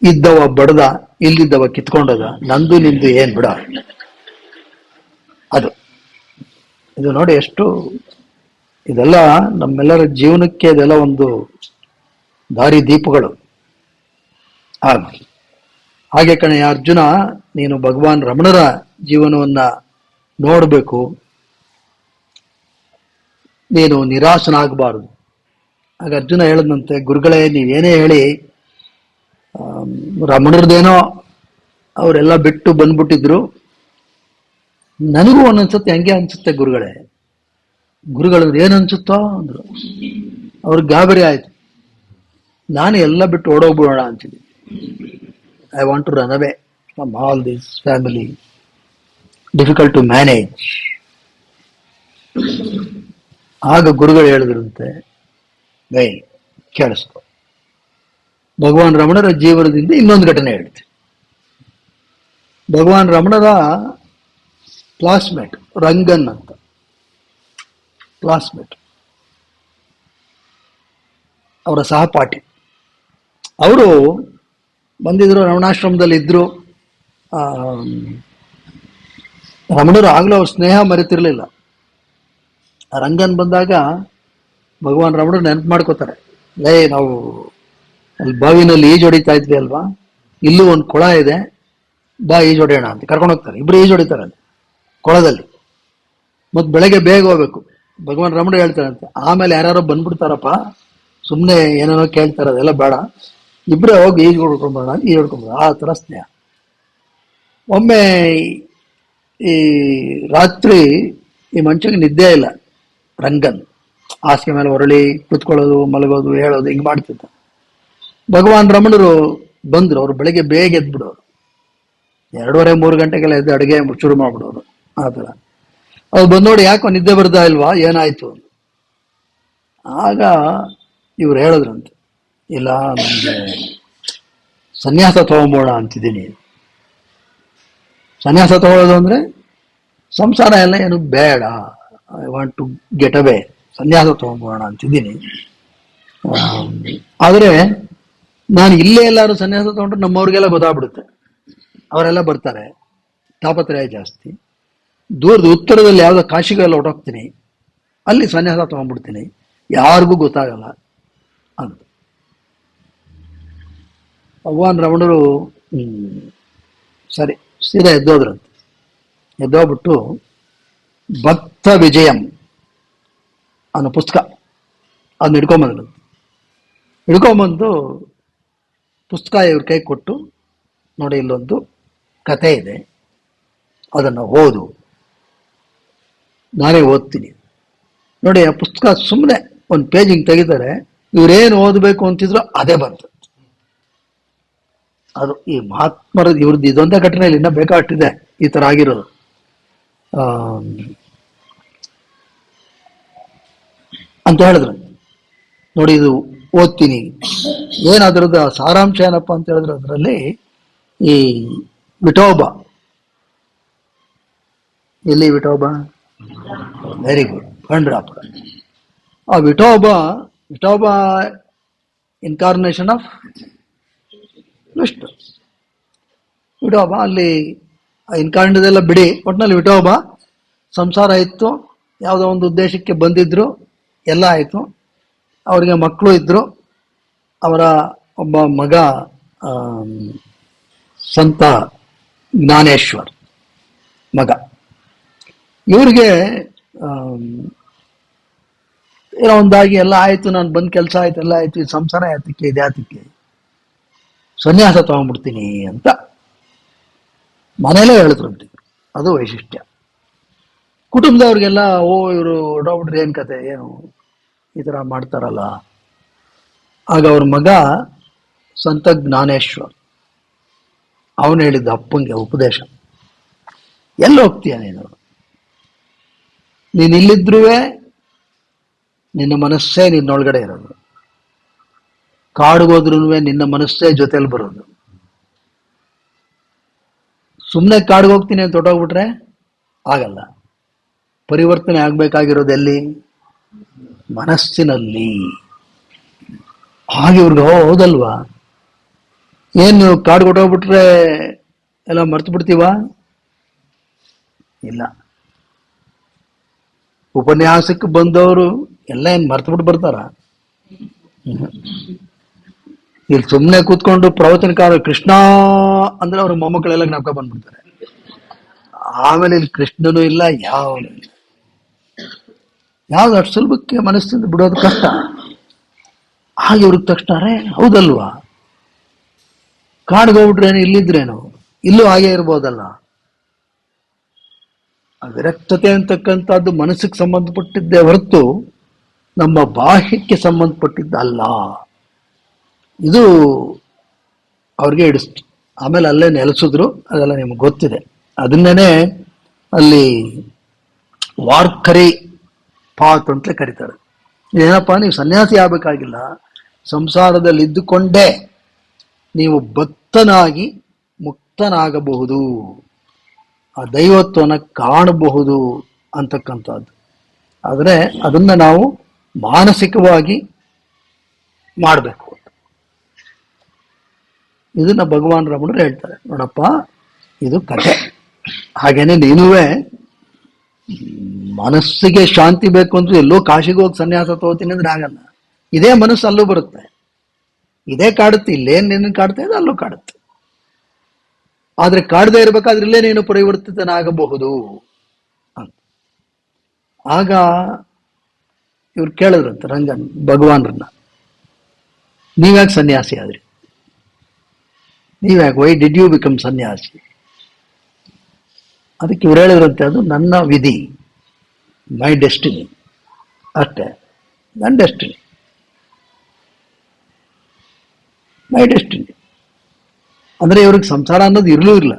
ಇದ್ದವ ಬಡ್ದ, ಇಲ್ಲಿದ್ದವ ಕಿತ್ಕೊಂಡದ, ನಂದು ನಿಂದು ಏನ್ ಬಿಡ. ಅದು ಇದು ನೋಡಿ ಎಷ್ಟು ಇದೆಲ್ಲ ನಮ್ಮೆಲ್ಲರ ಜೀವನಕ್ಕೆ ಇದೆಲ್ಲ ಒಂದು ದಾರಿ ದೀಪಗಳು. ಹಾಗೆ ಕಣೆ ಅರ್ಜುನ, ನೀನು ಭಗವಾನ್ ರಮಣರ ಜೀವನವನ್ನ ನೋಡಬೇಕು, ನೀನು ನಿರಾಶನಾಗಬಾರದು. ಆಗ ಅರ್ಜುನ ಹೇಳದಂತೆ, ಗುರುಗಳೇ ನೀವೇನೇ ಹೇಳಿ, ರಮಣರದೇನೋ ಅವರೆಲ್ಲ ಬಿಟ್ಟು ಬಂದ್ಬಿಟ್ಟಿದ್ರು, ನನಗೂ ಒಂದೊಂದ್ಸತಿ ಹಂಗೆ ಅನ್ಸುತ್ತೆ ಗುರುಗಳೇ. ಗುರುಗಳದ್ದು ಏನು ಅನ್ಸುತ್ತೋ ಅಂದ್ರು. ಅವ್ರಿಗೆ ಗಾಬರಿ ಆಯ್ತು. ನಾನು ಎಲ್ಲ ಬಿಟ್ಟು ಓಡೋಗ್ಬಿಡೋಣ ಅಂತಿದ್ದೆ. I want to run away from all this family, difficult to manage. ಆಗ ಗುರುಗಳು ಹೇಳಿದ್ರಂತೆ, ಗೈ ಕೇಳಿಸ್ಕೊ, ಭಗವಾನ್ ರಮಣರ ಜೀವನದಿಂದ ಇನ್ನೊಂದು ಘಟನೆ ಹೇಳ್ತೀನಿ. ಭಗವಾನ್ ರಮಣರ ಕ್ಲಾಸ್ಮೇಟ್ ರಂಗನ್ ಅಂತ, ಕ್ಲಾಸ್ಮೇಟ್, ಅವರ ಸಹಪಾಠಿ. ಅವರು ಬಂದಿದ್ರು, ರಮಣಾಶ್ರಮದಲ್ಲಿ ಇದ್ರು. ರಮಣರು ಆಗ್ಲೂ ಅವ್ರ ಸ್ನೇಹ ಮರೆತಿರ್ಲಿಲ್ಲ. ರಂಗನ್ ಬಂದಾಗ ಭಗವಾನ್ ರಮಣರು ನೆನಪು ಮಾಡ್ಕೋತಾರೆ, ನಾವು ಅಲ್ಲಿ ಬಾವಿನಲ್ಲಿ ಈಜು ಹೊಡಿತಾ ಇದ್ವಿ ಅಲ್ವಾ, ಇಲ್ಲೂ ಒಂದು ಕೊಳ ಇದೆ, ಬಾ ಈಜು ಹೊಡೆಯೋಣ ಅಂತ ಕರ್ಕೊಂಡು ಹೋಗ್ತಾರೆ. ಇಬ್ರು ಈಜು ಹೊಡಿತಾರೆ ಅಲ್ಲಿ ಕೊಳದಲ್ಲಿ. ಮತ್ತು ಬೆಳಗ್ಗೆ ಬೇಗ ಹೋಗ್ಬೇಕು. ಭಗವಾನ್ ರಮಣರು ಹೇಳ್ತಾರಂತೆ, ಆಮೇಲೆ ಯಾರ್ಯಾರೋ ಬಂದ್ಬಿಡ್ತಾರಪ್ಪ, ಸುಮ್ಮನೆ ಏನೇನೋ ಕೇಳ್ತಾರೆ, ಅದೆಲ್ಲ ಬೇಡ, ಇಬ್ಬರೇ ಹೋಗಿ ಈಜು ಹೊಡ್ಕೊಂಡ್ಬರೋಣ, ಈಜು ಹೊಡ್ಕೊಂಡ್ಬರೋಣ. ಆ ಥರ ಸ್ನೇಹ. ಒಮ್ಮೆ ಈ ರಾತ್ರಿ ಈ ಮನುಷ್ಯನಿಗೆ ನಿದ್ದೆ ಇಲ್ಲ. ರಂಗನ್ ಹಾಸಿಗೆ ಮೇಲೆ ಹೊರಳಿ ಕುತ್ಕೊಳ್ಳೋದು, ಮಲಗೋದು, ಹೇಳೋದು ಹಿಂಗೆ ಮಾಡ್ತಿದ್ದ. ಭಗವಾನ್ ರಮಣರು ಬಂದರು. ಅವರು ಬೆಳಗ್ಗೆ ಬೇಗ ಎದ್ಬಿಡೋರು, 2:30-3 ಗಂಟೆಗೆಲ್ಲ ಎದ್ದು ಅಡುಗೆ ಶುರು ಮಾಡ್ಬಿಡೋರು. ಆ ಥರ ಅವ್ರು ಬಂದು ನೋಡಿ, ಯಾಕೋ ನಿದ್ದೆ ಬರ್ತಾ ಇಲ್ವಾ, ಏನಾಯ್ತು? ಆಗ ಇವ್ರು ಹೇಳಿದ್ರಂತೆ, ಇಲ್ಲ ನನಗೆ ಸನ್ಯಾಸ ತಗೊಂಬೋಣ ಅಂತಿದ್ದೀನಿ. ಸನ್ಯಾಸ ತಗೊಳ್ಳೋದು ಅಂದರೆ ಸಂಸಾರ ಎಲ್ಲ ಏನು ಬೇಡ, I want to get away, ಸನ್ಯಾಸ ತಗೊಂಬೋಣ ಅಂತಿದ್ದೀನಿ. ಆದರೆ ನಾನು ಇಲ್ಲೇ ಎಲ್ಲರೂ ಸನ್ಯಾಸ ತಗೊಂಡ್ರೆ ನಮ್ಮವ್ರಿಗೆಲ್ಲ ಗೊತ್ತಾಗ್ಬಿಡುತ್ತೆ, ಅವರೆಲ್ಲ ಬರ್ತಾರೆ, ತಾಪತ್ರಯ ಜಾಸ್ತಿ. ದೂರದ ಉತ್ತರದಲ್ಲಿ ಯಾವುದೋ ಕಾಶಿಗೆಲ್ಲ ಹೊರಟೋಗ್ತೀನಿ, ಅಲ್ಲಿ ಸನ್ಯಾಸ ತಗೊಂಡ್ಬಿಡ್ತೀನಿ, ಯಾರಿಗೂ ಗೊತ್ತಾಗಲ್ಲ ಅಂತ. ಭಗವಾನ್ ರಮಣರು ಸರಿ ಸೀದಾ ಎದ್ದೋದ್ರಂತೆ. ಎದ್ದೋಗ್ಬಿಟ್ಟು ಭಕ್ತ ವಿಜಯಂ ಅನ್ನೋ ಪುಸ್ತಕ ಅದನ್ನ ಹಿಡ್ಕೊಂಬಂದು ಪುಸ್ತಕ ಇವ್ರ ಕೈ ಕೊಟ್ಟು, ನೋಡಿ ಇಲ್ಲೊಂದು ಕತೆ ಇದೆ, ಅದನ್ನು ಓದು, ನಾನೇ ಓದ್ತೀನಿ. ನೋಡಿ ಆ ಪುಸ್ತಕ ಸುಮ್ಮನೆ ಒಂದು ಪೇಜ್ ಹಿಂಗೆ ತೆಗಿತಾರೆ, ಇವ್ರೇನು ಓದಬೇಕು ಅಂತಿದ್ರು ಅದೇ ಬಂತು. ಅದು ಈ ಮಹಾತ್ಮರದ್ದು, ಇವ್ರದ್ದು ಇದೊಂದೇ ಘಟನೆಯಲ್ಲಿ ಇನ್ನೂ ಬೇಕಾಗ್ತಿದೆ ಈ ಥರ ಆಗಿರೋದು. ಅಂತ ಹೇಳಿದ್ರು. ನೋಡಿ ಇದು ಓದ್ತೀನಿ. ಏನಾದ್ರದ್ದು ಸಾರಾಂಶ ಏನಪ್ಪ ಅಂತ ಹೇಳಿದ್ರೆ, ಅದರಲ್ಲಿ ಈ ವಿಠೋಬ, ಎಲ್ಲಿ ವಿಠೋಬ, ವೆರಿ ಗುಡ್, ಪಂಡ್ರಾಪುರ. ಆ ವಿಠೋಬ ಇನ್ಕಾರ್ನೇಷನ್ ಆಫ್ ವಿಷ್ಣು. ವಿಠೋಬ ಅಲ್ಲಿ ಇನ್ಕಾರ್ನೇದೆಲ್ಲ ಬಿಡಿ, ಒಟ್ಟಿನಲ್ಲಿ ವಿಠೋಬ ಸಂಸಾರ ಇತ್ತು, ಯಾವುದೋ ಒಂದು ಉದ್ದೇಶಕ್ಕೆ ಬಂದಿದ್ರು, ಎಲ್ಲ ಆಯಿತು. ಅವರಿಗೆ ಮಕ್ಕಳು ಇದ್ರು. ಅವರ ಒಬ್ಬ ಮಗ ಸಂತ ಜ್ಞಾನೇಶ್ವರ್ ಮಗ. ಇವ್ರಿಗೆ ಏನೋ ಒಂದಾಗಿ ಎಲ್ಲ ಆಯಿತು, ನಾನು ಬಂದ ಕೆಲಸ ಆಯ್ತು, ಎಲ್ಲ ಆಯಿತು, ಈ ಸಂಸಾರ ಯಾತಕ್ಕೆ, ಇದು ಯಾತಕ್ಕೆ ಸನ್ಯಾಸ ತಗೊಂಡ್ಬಿಡ್ತೀನಿ ಅಂತ ಮನೇಲೇ ಹೇಳಿದ್ರಂತೆ. ಅದು ವೈಶಿಷ್ಟ್ಯ. ಕುಟುಂಬದವ್ರಿಗೆಲ್ಲ ಇವರು ಹೊಡೋಗ್ಬಿಟ್ರೆ ಏನ್ ಕತೆ, ಏನು ಈ ತರ ಮಾಡ್ತಾರಲ್ಲ. ಆಗ ಅವ್ರ ಮಗ ಸಂತ ಜ್ಞಾನೇಶ್ವರ್ ಅವನು ಹೇಳಿದ್ದ ಅಪ್ಪಂಗೆ ಉಪದೇಶ, ಎಲ್ಲಿ ಹೋಗ್ತೀಯ ನೀನು ಇಲ್ಲಿದ್ರೂ ನಿನ್ನ ಮನಸ್ಸೇ ನಿನ್ನೊಳಗಡೆ ಇರೋದು, ಕಾಡಿಗೋದ್ರೂ ನಿನ್ನ ಮನಸ್ಸೇ ಜೊತೆಲಿ ಬರೋದು. ಸುಮ್ಮನೆ ಕಾಡಿಗೆ ಹೋಗ್ತೀನಿ ಅಂತ ಹೊಟ್ಟೋಗ್ಬಿಟ್ರೆ ಆಗಲ್ಲ. ಪರಿವರ್ತನೆ ಆಗ್ಬೇಕಾಗಿರೋದು ಎಲ್ಲಿ? ಮನಸ್ಸಿನಲ್ಲಿ. ಹಾಗೆ ಇವ್ರಿಗೆ ಹೌದಲ್ವಾ, ಏನು ಕಾಡು ಹೊಟ್ಟೋಗ್ಬಿಟ್ರೆ ಎಲ್ಲ ಮರ್ತು ಬಿಡ್ತೀವ? ಇಲ್ಲ. ಉಪನ್ಯಾಸಕ್ಕೆ ಬಂದವರು ಎಲ್ಲ ಏನ್ ಮರ್ತು ಬಿಟ್ಟು ಬರ್ತಾರ? ಇಲ್ಲಿ ಸುಮ್ಮನೆ ಕೂತ್ಕೊಂಡು ಪ್ರವಚನಕಾರ ಕೃಷ್ಣ ಅಂದ್ರೆ ಅವ್ರ ಮೊಮ್ಮಕ್ಕಳೆಲ್ಲ ಜ್ಞಾಪಕ ಬಂದ್ಬಿಡ್ತಾರೆ. ಆಮೇಲೆ ಇಲ್ಲಿ ಕೃಷ್ಣನೂ ಇಲ್ಲ, ಯಾವ್ದು ಅಷ್ಟು ಸುಲಭಕ್ಕೆ ಮನಸ್ಸಿಂದ ಬಿಡೋದು ಕಷ್ಟ. ಹಾಗೆ ಇವ್ರಿಗೆ ತಕ್ಷಣ ಹೌದಲ್ವಾ, ಕಾಡಿಗೆ ಹೋಗ್ಬಿಟ್ರೇನು, ಇಲ್ಲಿದ್ರೇನು, ಇಲ್ಲೂ ಹಾಗೆ ಇರ್ಬೋದಲ್ಲ. ವಿರಕ್ತತೆ ಅಂತಕ್ಕಂಥದ್ದು ಮನಸ್ಸಿಗೆ ಸಂಬಂಧಪಟ್ಟಿದ್ದೇ ಹೊರತು ನಮ್ಮ ಬಾಹ್ಯಕ್ಕೆ ಸಂಬಂಧಪಟ್ಟಿದ್ದಲ್ಲ. ಇದು ಅವ್ರಿಗೆ ಹಿಡಿಸ್ತು. ಆಮೇಲೆ ಅಲ್ಲೇ ನೆಲೆಸಿದ್ರು, ಅದೆಲ್ಲ ನಿಮ್ಗೆ ಗೊತ್ತಿದೆ. ಅದನ್ನೇ ಅಲ್ಲಿ ವಾರ್ಕರಿ ಪಾತ್ ಅಂತಲೇ ಕರೀತಾರೆ. ಏನಪ್ಪಾ, ನೀವು ಸನ್ಯಾಸಿ ಆಗ್ಬೇಕಾಗಿಲ್ಲ, ಸಂಸಾರದಲ್ಲಿ ಇದ್ದುಕೊಂಡೇ ನೀವು ಭಕ್ತನಾಗಿ ಮುಕ್ತನಾಗಬಹುದು, ಆ ದೈವತ್ವನ ಕಾಣಬಹುದು ಅಂತಕ್ಕಂಥದ್ದು. ಆದರೆ ಅದನ್ನ ನಾವು ಮಾನಸಿಕವಾಗಿ ಮಾಡಬೇಕು. ಇದನ್ನ ಭಗವಾನ್ ರಮಣರು ಹೇಳ್ತಾರೆ. ನೋಡಪ್ಪ, ಇದು ಕಥೆ. ಹಾಗೇನೆ ನೀನುವೇ ಮನಸ್ಸಿಗೆ ಶಾಂತಿ ಬೇಕು ಅಂದ್ರೆ ಎಲ್ಲೋ ಕಾಶಿಗೆ ಹೋಗಿ ಸನ್ಯಾಸ ತಗೋತೀನಿ ಅಂದ್ರೆ ಆಗಲ್ಲ. ಇದೇ ಮನಸ್ಸು ಅಲ್ಲೂ ಬರುತ್ತೆ, ಇದೇ ಕಾಡುತ್ತೆ. ಇಲ್ಲೇನ್ ನಿನ್ನ ಕಾಡ್ತಾ ಇದೆ ಅಲ್ಲೂ ಕಾಡುತ್ತೆ. ಆದ್ರೆ ಕಾಡದೇ ಇರ್ಬೇಕಾದ್ರೆ ಇಲ್ಲೇ ನೀನು ಪರಿವರ್ತಿತನಾಗಬಹುದು ಅಂತ. ಆಗ ಇವ್ರು ಕೇಳಿದ್ರಂತ ರಂಗನ್ ಭಗವಾನ್ರನ್ನ, ನೀವ್ಯಾಕೆ ಸನ್ಯಾಸಿ ಆದ್ರಿ? ನೀವ್ಯಾಕೆ, ವೈ ಡಿಡ್ ಯು ಬಿಕಮ್ ಸನ್ಯಾಸಿ? ಅದಕ್ಕೆ ಇವ್ರು ಹೇಳಿದ್ರಂತೆ, ಅದು ನನ್ನ ವಿಧಿ, ಮೈ ಡೆಸ್ಟಿನಿ ಅಷ್ಟೇ. ನನ್ನ ಡೆಸ್ಟಿನಿ, ಮೈ ಡೆಸ್ಟಿನಿ. ಅಂದ್ರೆ ಇವ್ರಿಗೆ ಸಂಸಾರ ಅನ್ನೋದು ಇರ್ಲೂ ಇಲ್ಲ.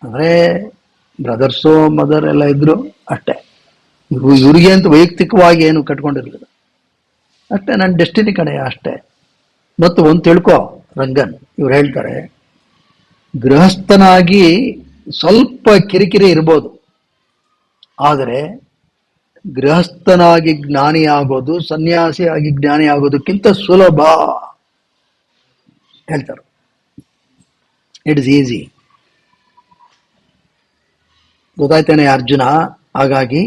ಅಂದ್ರೆ ಬ್ರದರ್ಸು ಮದರ್ ಎಲ್ಲ ಇದ್ರು ಅಷ್ಟೇ. ಇವ್ರಿಗೆ ಅಂತ ವೈಯಕ್ತಿಕವಾಗಿ ಏನು ಕಟ್ಕೊಂಡಿರ್ಲಿಲ್ಲ. ಅಷ್ಟೇ, ನನ್ನ ಡೆಸ್ಟಿನಿ ಕಡೆ ಅಷ್ಟೇ. ಮತ್ತು ಒಂದು ತಿಳ್ಕೊ ರಂಗನ್, ಇವ್ರು ಹೇಳ್ತಾರೆ, ಗೃಹಸ್ಥನಾಗಿ ಸ್ವಲ್ಪ ಕಿರಿಕಿರಿ ಇರ್ಬೋದು, ಆದರೆ ಗೃಹಸ್ಥನಾಗಿ ಜ್ಞಾನಿ ಆಗೋದು ಸನ್ಯಾಸಿಯಾಗಿ ಜ್ಞಾನಿ ಆಗೋದಕ್ಕಿಂತ ಸುಲಭ ಹೇಳ್ತಾರೆ. It is easy. ಗೊತ್ತಾಯ್ತೇನೆ ಅರ್ಜುನ? ಹಾಗಾಗಿ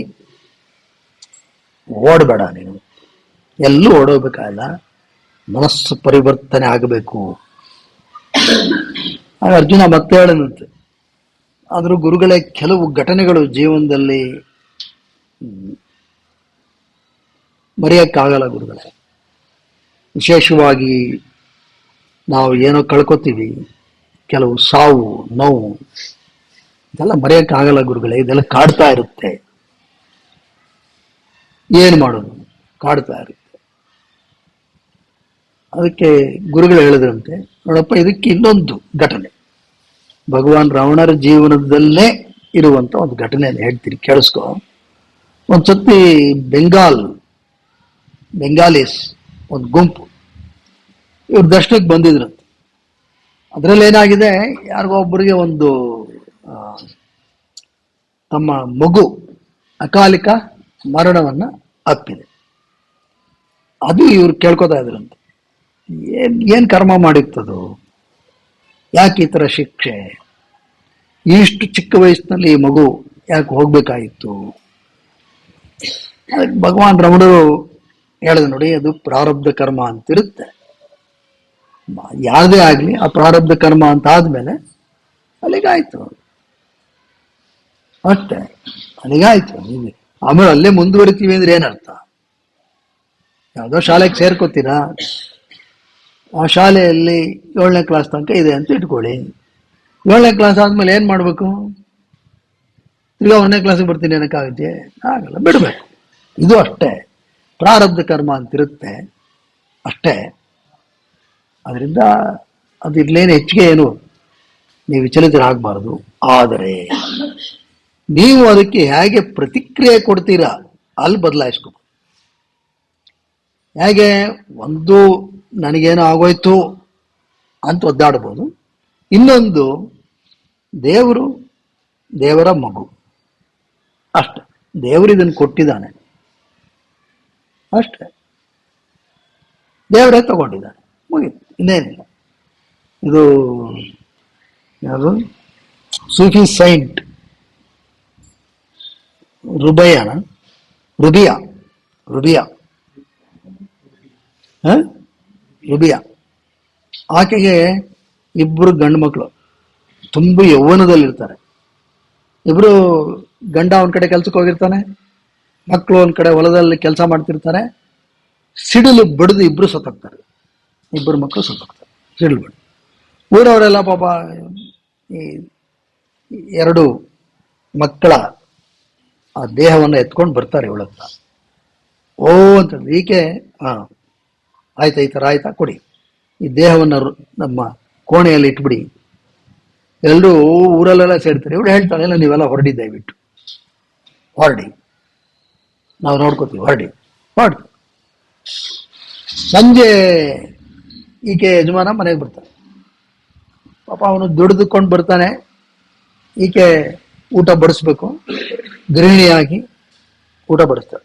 ಓಡಬೇಡ, ನೀನು ಎಲ್ಲೂ ಓಡೋಗ್ಬೇಕಾಗಿಲ್ಲ, ಮನಸ್ಸು ಪರಿವರ್ತನೆ ಆಗಬೇಕು. ಆಗ ಅರ್ಜುನ ಮತ್ತೆ ಹೇಳದಂತೆ, ಆದರೂ ಗುರುಗಳೇ, ಕೆಲವು ಘಟನೆಗಳು ಜೀವನದಲ್ಲಿ ಮರೆಯಕ್ಕಾಗಲ್ಲ ಗುರುಗಳೇ. ವಿಶೇಷವಾಗಿ ನಾವು ಏನೋ ಕಳ್ಕೊತೀವಿ, ಕೆಲವು ಸಾವು ನೋವು, ಇದೆಲ್ಲ ಮರೆಯಕ್ಕಾಗಲ್ಲ ಗುರುಗಳೇ. ಇದೆಲ್ಲ ಕಾಡ್ತಾ ಇರುತ್ತೆ. ಏನ್ ಮಾಡೋದು, ಕಾಡ್ತಾ ಇರುತ್ತೆ. ಅದಕ್ಕೆ ಗುರುಗಳು ಹೇಳಿದ್ರಂತೆ, ನೋಡಪ್ಪ, ಇದಕ್ಕೆ ಇನ್ನೊಂದು ಘಟನೆ, ಭಗವಾನ್ ರಾವಣರ ಜೀವನದಲ್ಲೇ ಇರುವಂತ ಒಂದು ಘಟನೆಯನ್ನು ಹೇಳ್ತೀನಿ, ಕೇಳಿಸ್ಕೊ. ಒಂದ್ಸತಿ ಬೆಂಗಾಲೀಸ್ ಒಂದು ಗುಂಪು ಇವ್ರ ದರ್ಶನಕ್ಕೆ ಬಂದಿದ್ರಂತೆ. ಅದರಲ್ಲಿ ಏನಾಗಿದೆ, ಯಾರಿಗೋ ಒಬ್ಬರಿಗೆ ಒಂದು ತಮ್ಮ ಮಗು ಅಕಾಲಿಕ ಮರಣವನ್ನ ಅಪ್ಪಿದೆ. ಅದು ಇವ್ರು ಕೇಳ್ಕೊತಾ ಇದ್ರಂತೆ, ಏನ್ ಕರ್ಮ ಮಾಡಿರ್ತದು, ಯಾಕೆ ಈ ತರ ಶಿಕ್ಷೆ, ಇಷ್ಟು ಚಿಕ್ಕ ವಯಸ್ಸಿನಲ್ಲಿ ಈ ಮಗು ಯಾಕೆ ಹೋಗ್ಬೇಕಾಗಿತ್ತು? ಭಗವಾನ್ ರಮಣರು ಹೇಳಿದ, ನೋಡಿ, ಅದು ಪ್ರಾರಬ್ಧ ಕರ್ಮ ಅಂತಿರುತ್ತೆ. ಯಾವುದೇ ಆಗ್ಲಿ ಆ ಪ್ರಾರಬ್ಧ ಕರ್ಮ ಅಂತ ಆದ್ಮೇಲೆ ಅಲ್ಲಿಗಾಯ್ತು ಅಷ್ಟೇ, ಅಲ್ಲಿಗಾಯ್ತು. ಆಮೇಲೆ ಅಲ್ಲೇ ಮುಂದುವರಿತೀವಿ ಅಂದ್ರೆ ಏನರ್ಥ? ಯಾವ್ದೋ ಶಾಲೆಗೆ ಸೇರ್ಕೋತೀರಾ, ಆ ಶಾಲೆಯಲ್ಲಿ 7ನೇ ಕ್ಲಾಸ್ ತನಕ ಇದೆ ಅಂತ ಇಟ್ಕೊಳ್ಳಿ. 7ನೇ ಕ್ಲಾಸ್ ಆದ್ಮೇಲೆ ಏನ್ ಮಾಡ್ಬೇಕು? ಈಗ 1ನೇ ಕ್ಲಾಸಿಗೆ ಬರ್ತೀನಿ ಏನಕ್ಕಾಗುತ್ತೆ? ಆಗಲ್ಲ, ಬಿಡ್ಬೇಕು. ಇದು ಅಷ್ಟೇ, ಪ್ರಾರಬ್ಧ ಕರ್ಮ ಅಂತಿರುತ್ತೆ ಅಷ್ಟೇ. ಅದರಿಂದ ಅದಿರ್ಲೇನು ಹೆಚ್ಚಿಗೆ ಏನು ನೀವು ವಿಚಲಿತರಾಗಬಾರದು. ಆದರೆ ನೀವು ಅದಕ್ಕೆ ಹೇಗೆ ಪ್ರತಿಕ್ರಿಯೆ ಕೊಡ್ತೀರಾ ಅಲ್ಲಿ ಬದಲಾಯಿಸ್ಕೊ. ಹೇಗೆ? ಒಂದು, ನನಗೇನೋ ಆಗೋಯ್ತು ಅಂತ ಒದ್ದಾಡ್ಬೋದು. ಇನ್ನೊಂದು, ದೇವರ ಮಗು ಅಷ್ಟೆ, ದೇವರು ಇದನ್ನು ಕೊಟ್ಟಿದ್ದಾನೆ ಅಷ್ಟೆ, ದೇವರೇ ತಗೊಂಡಿದ್ದಾನೆ, ಮುಗಿತು, ಇನ್ನೇನಿಲ್ಲ. ಇದು ಯಾವುದು ಸೂಫಿ ಸೈಂಟ್ ರುಬಿಯಾ ಆಕೆಗೆ 2 ಗಂಡು ಮಕ್ಕಳು, ತುಂಬ ಯೌವನದಲ್ಲಿರ್ತಾರೆ. ಇಬ್ರು, ಗಂಡ ಒಂದ್ ಕಡೆ ಕೆಲ್ಸಕ್ಕೆ ಹೋಗಿರ್ತಾನೆ, ಮಕ್ಕಳು ಒಂದ್ ಕಡೆ ಹೊಲದಲ್ಲಿ ಕೆಲಸ ಮಾಡ್ತಿರ್ತಾರೆ. ಸಿಡಿಲು ಬಡಿದು ಇಬ್ರು ಸತ್ತೋಗ್ತಾರೆ, 2 ಮಕ್ಕಳು ಸತ್ತೋಗ್ತಾರೆ ಸಿಡಿಲು ಬಡಿದು. ಊರವರೆಲ್ಲ ಪಾಪ ಈ 2 ಮಕ್ಕಳ ಆ ದೇಹವನ್ನು ಎತ್ಕೊಂಡು ಬರ್ತಾರೆ ಇವಳತ್ತ. ಓ ಅಂತ ಈಕೆ, ಆಯ್ತಾ, ಈ ಥರ ಆಯ್ತಾ, ಕೊಡಿ ಈ ದೇಹವನ್ನು ನಮ್ಮ ಕೋಣೆಯಲ್ಲಿ ಇಟ್ಬಿಡಿ. ಎಲ್ಲರೂ ಊರಲ್ಲೆಲ್ಲ ಸೇರ್ತಾರೆ. ಇವಳು ಹೇಳ್ತಾಳೆ, ಇಲ್ಲ ನೀವೆಲ್ಲ ಹೊರಡಿ, ದಯವಿಟ್ಟು ಹೊರಡಿ, ನಾವು ನೋಡ್ಕೋತೀವಿ, ಹೊರಡಿ. ಸಂಜೆ ಈಕೆ ಯಜಮಾನ ಮನೆಗೆ ಬರ್ತಾನೆ. ಪಾಪ ಅವನು ದುಡಿದುಕೊಂಡು ಬರ್ತಾನೆ, ಈಕೆ ಊಟ ಬಡಿಸ್ಬೇಕು, ಗೃಹಿಣಿಯಾಗಿ ಊಟ ಬಡಿಸ್ತಾರೆ.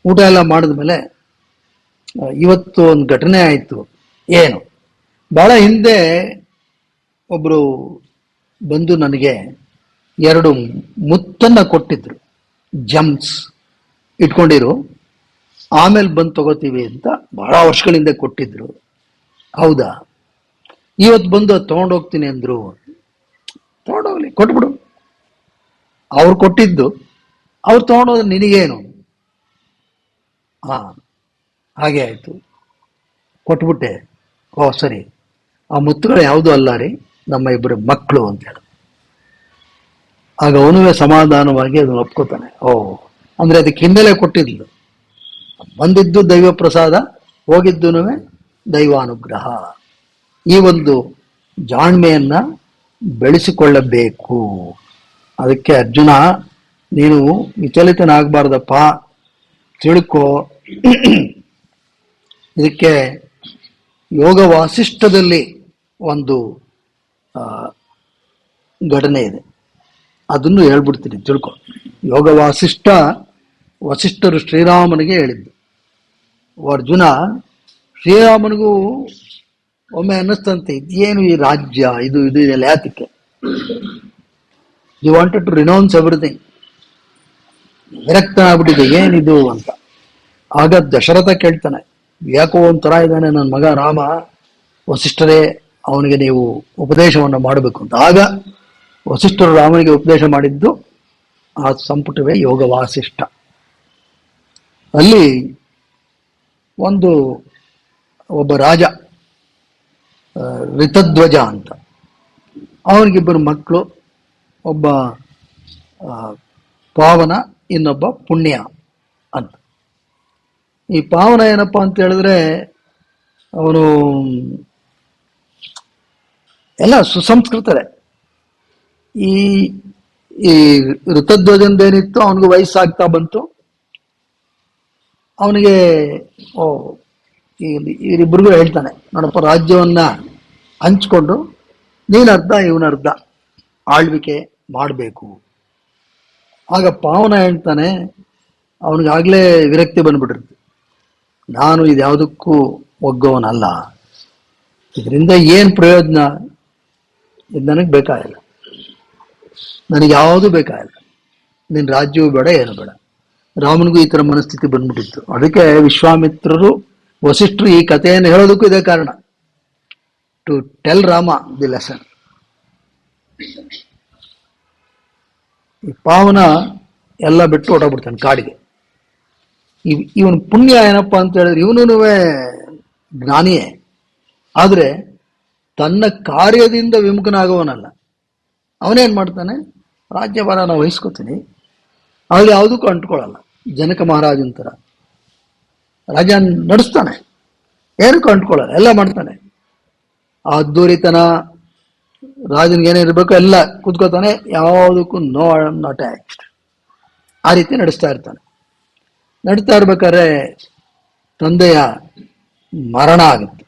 ಊಟ ಎಲ್ಲ ಮಾಡಿದ್ಮೇಲೆ, ಇವತ್ತು ಒಂದು ಘಟನೆ ಆಯಿತು. ಏನು? ಬಹಳ ಹಿಂದೆ ಒಬ್ರು ಬಂದು ನನಗೆ 2 ಮುತ್ತನ್ನ ಕೊಟ್ಟಿದ್ರು, ಜಮ್ಸ್ ಇಟ್ಕೊಂಡಿರು, ಆಮೇಲೆ ಬಂದು ತಗೋತೀವಿ ಅಂತ ಬಹಳ ವರ್ಷಗಳಿಂದ ಕೊಟ್ಟಿದ್ರು. ಹೌದಾ? ಇವತ್ತು ಬಂದು ಅದು ತಗೊಂಡೋಗ್ತೀನಿ ಅಂದ್ರು. ತಗೊಂಡೋಗ್ಲಿ, ಕೊಟ್ಬಿಡು. ಅವ್ರು ಕೊಟ್ಟಿದ್ದು ಅವ್ರು ತಗೊಂಡೋದ್ರೆ ನಿನಗೇನು? ಹಾಗೆ ಆಯ್ತು, ಕೊಟ್ಬಿಟ್ಟೆ. ಓ ಸರಿ, ಆ ಮುತ್ತುಗಳು ಯಾವುದೂ ಅಲ್ಲ ರೀ, ನಮ್ಮ 2 ಮಕ್ಕಳು ಅಂತ ಹೇಳ. ಆಗ ಅವನುವೇ ಸಮಾಧಾನವಾಗಿ ಅದನ್ನು ಒಪ್ಕೋತಾನೆ. ಓ, ಅಂದ್ರೆ ಅದಕ್ಕೆ ಹಿನ್ನೆಲೆ ಕೊಟ್ಟಿದ್ಲು, ಬಂದಿದ್ದು ದೈವ ಪ್ರಸಾದ, ಹೋಗಿದ್ದು ದೈವಾನುಗ್ರಹ. ಈ ಒಂದು ಜಾಣ್ಮೆಯನ್ನ ಬೆಳೆಸಿಕೊಳ್ಳಬೇಕು. ಅದಕ್ಕೆ ಅರ್ಜುನ, ನೀನು ವಿಚಲಿತನಾಗಬಾರ್ದಪ್ಪ, ತಿಳ್ಕೊ. ಇದಕ್ಕೆ ಯೋಗ ವಾಸಿಷ್ಠದಲ್ಲಿ ಒಂದು ಘಟನೆ ಇದೆ, ಅದನ್ನು ಹೇಳ್ಬಿಡ್ತೀನಿ, ತಿಳ್ಕೊ. ಯೋಗ ವಸಿಷ್ಠರು ಶ್ರೀರಾಮನಿಗೆ ಹೇಳಿದ್ದು. ಅರ್ಜುನ, ಶ್ರೀರಾಮನಿಗೂ ಒಮ್ಮೆ ಅನ್ನಿಸ್ತಂತೆ, ಇದೇನು ಈ ರಾಜ್ಯ, ಇದು ಇದೆಲ್ಲ ಯಾತಕ್ಕೆ? You wanted to renounce everything. ವಿರಕ್ತನಾಗ್ಬಿಟ್ಟಿದೆ, ಏನಿದು ಅಂತ. ಆಗ ದಶರಥ ಕೇಳ್ತಾನೆ, ಯಾಕೋ ಒಂಥರ ಇದ್ದಾನೆ ನನ್ನ ಮಗ ರಾಮ, ವಸಿಷ್ಠರೇ ಅವನಿಗೆ ನೀವು ಉಪದೇಶವನ್ನು ಮಾಡಬೇಕು ಅಂತ. ಆಗ ವಸಿಷ್ಠರು ರಾಮನಿಗೆ ಉಪದೇಶ ಮಾಡಿದ್ದು ಆ ಸಂಪುಟವೇ ಯೋಗ ವಾಸಿಷ್ಠ. ಅಲ್ಲಿ ಒಬ್ಬ ರಾಜ, ರಿತಧ್ವಜ ಅಂತ, ಅವನಿಗಿಬ್ಬರು ಮಕ್ಕಳು, ಒಬ್ಬ ಪಾವನ, ಇನ್ನೊಬ್ಬ ಪುಣ್ಯ ಅಂತ. ಈ ಪಾವನ ಏನಪ್ಪಾ ಅಂತ ಹೇಳಿದ್ರೆ, ಅವನು ಎಲ್ಲ ಸುಸಂಸ್ಕೃತರೇ. ಈ ಋತಧ್ವಜಂದೇನಿತ್ತು, ಅವನಿಗೆ ವಯಸ್ಸಾಗ್ತಾ ಬಂತು. ಅವನಿಗೆ ಇವರಿಬ್ಬರಿಗೂ ಹೇಳ್ತಾನೆ, ನೋಡಪ್ಪ, ರಾಜ್ಯವನ್ನ ಹಂಚ್ಕೊಂಡು ನೀನರ್ಧ ಇವನರ್ಧ ಆಳ್ವಿಕೆ ಮಾಡಬೇಕು. ಆಗ ಪಾವನ ಹೇಳ್ತಾನೆ, ಅವನಿಗಾಗಲೇ ವಿರಕ್ತಿ ಬಂದ್ಬಿಟ್ಟಿರುತ್ತೆ, ನಾನು ಇದ್ಯಾವುದಕ್ಕೂ ಒಗ್ಗೋವನಲ್ಲ, ಇದರಿಂದ ಏನು ಪ್ರಯೋಜನ? ಇದು ನನಗೆ ಬೇಕಾಗಿಲ್ಲ, ನನಗೆ ಯಾವುದು ಬೇಕಾಗಿಲ್ಲ, ನಿನ್ನ ರಾಜ್ಯವೂ ಬೇಡ, ಏನು ಬೇಡ. ರಾಮನಿಗೂ ಈ ಥರ ಮನಸ್ಥಿತಿ ಬಂದ್ಬಿಟ್ಟಿತ್ತು. ಅದಕ್ಕೆ ವಿಶ್ವಾಮಿತ್ರರು, ವಸಿಷ್ಠರು ಈ ಕಥೆಯನ್ನು ಹೇಳೋದಕ್ಕೂ ಇದೇ ಕಾರಣ, to tell Rama the lesson. ಈ ಪಾವನ ಎಲ್ಲ ಬಿಟ್ಟು ಹೊರಟೋಗ್ಬಿಡ್ತಾನೆ ಕಾಡಿಗೆ. ಇವನು ಪುಣ್ಯ ಏನಪ್ಪಾ ಅಂತ ಹೇಳಿದ್ರೆ, ಇವನು ಜ್ಞಾನಿಯೇ, ಆದರೆ ತನ್ನ ಕಾರ್ಯದಿಂದ ವಿಮುಖನಾಗುವನಲ್ಲ. ಅವನೇನ್ ಮಾಡ್ತಾನೆ, ರಾಜ್ಯಭಾರ ನಾವು ವಹಿಸ್ಕೋತೀನಿ, ಅಲ್ಲಿ ಯಾವುದಕ್ಕೂ ಅಂಟ್ಕೊಳ್ಳಲ್ಲ. ಜನಕ ಮಹಾರಾಜನ ಥರ ರಾಜ ನಡೆಸ್ತಾನೆ, ಏನಕ್ಕೂ ಅಂಟ್ಕೊಳ್ಳಲ್ಲ, ಎಲ್ಲ ಮಾಡ್ತಾನೆ. ಆ ಅದ್ದೂರಿತನ, ರಾಜನಿಗೆ ಏನಿರಬೇಕು ಎಲ್ಲ ಕೂತ್ಕೋತಾನೆ, ಯಾವುದಕ್ಕೂ ನೋ ನಾಟ್ ಅಟ್ಯಾಚ್ಡ್, ಆ ರೀತಿ ನಡೆಸ್ತಾ ಇರ್ತಾನೆ. ನಡೀತಾ ಇರ್ಬೇಕಾದ್ರೆ ತಂದೆಯ ಮರಣ ಆಗುತ್ತೆ.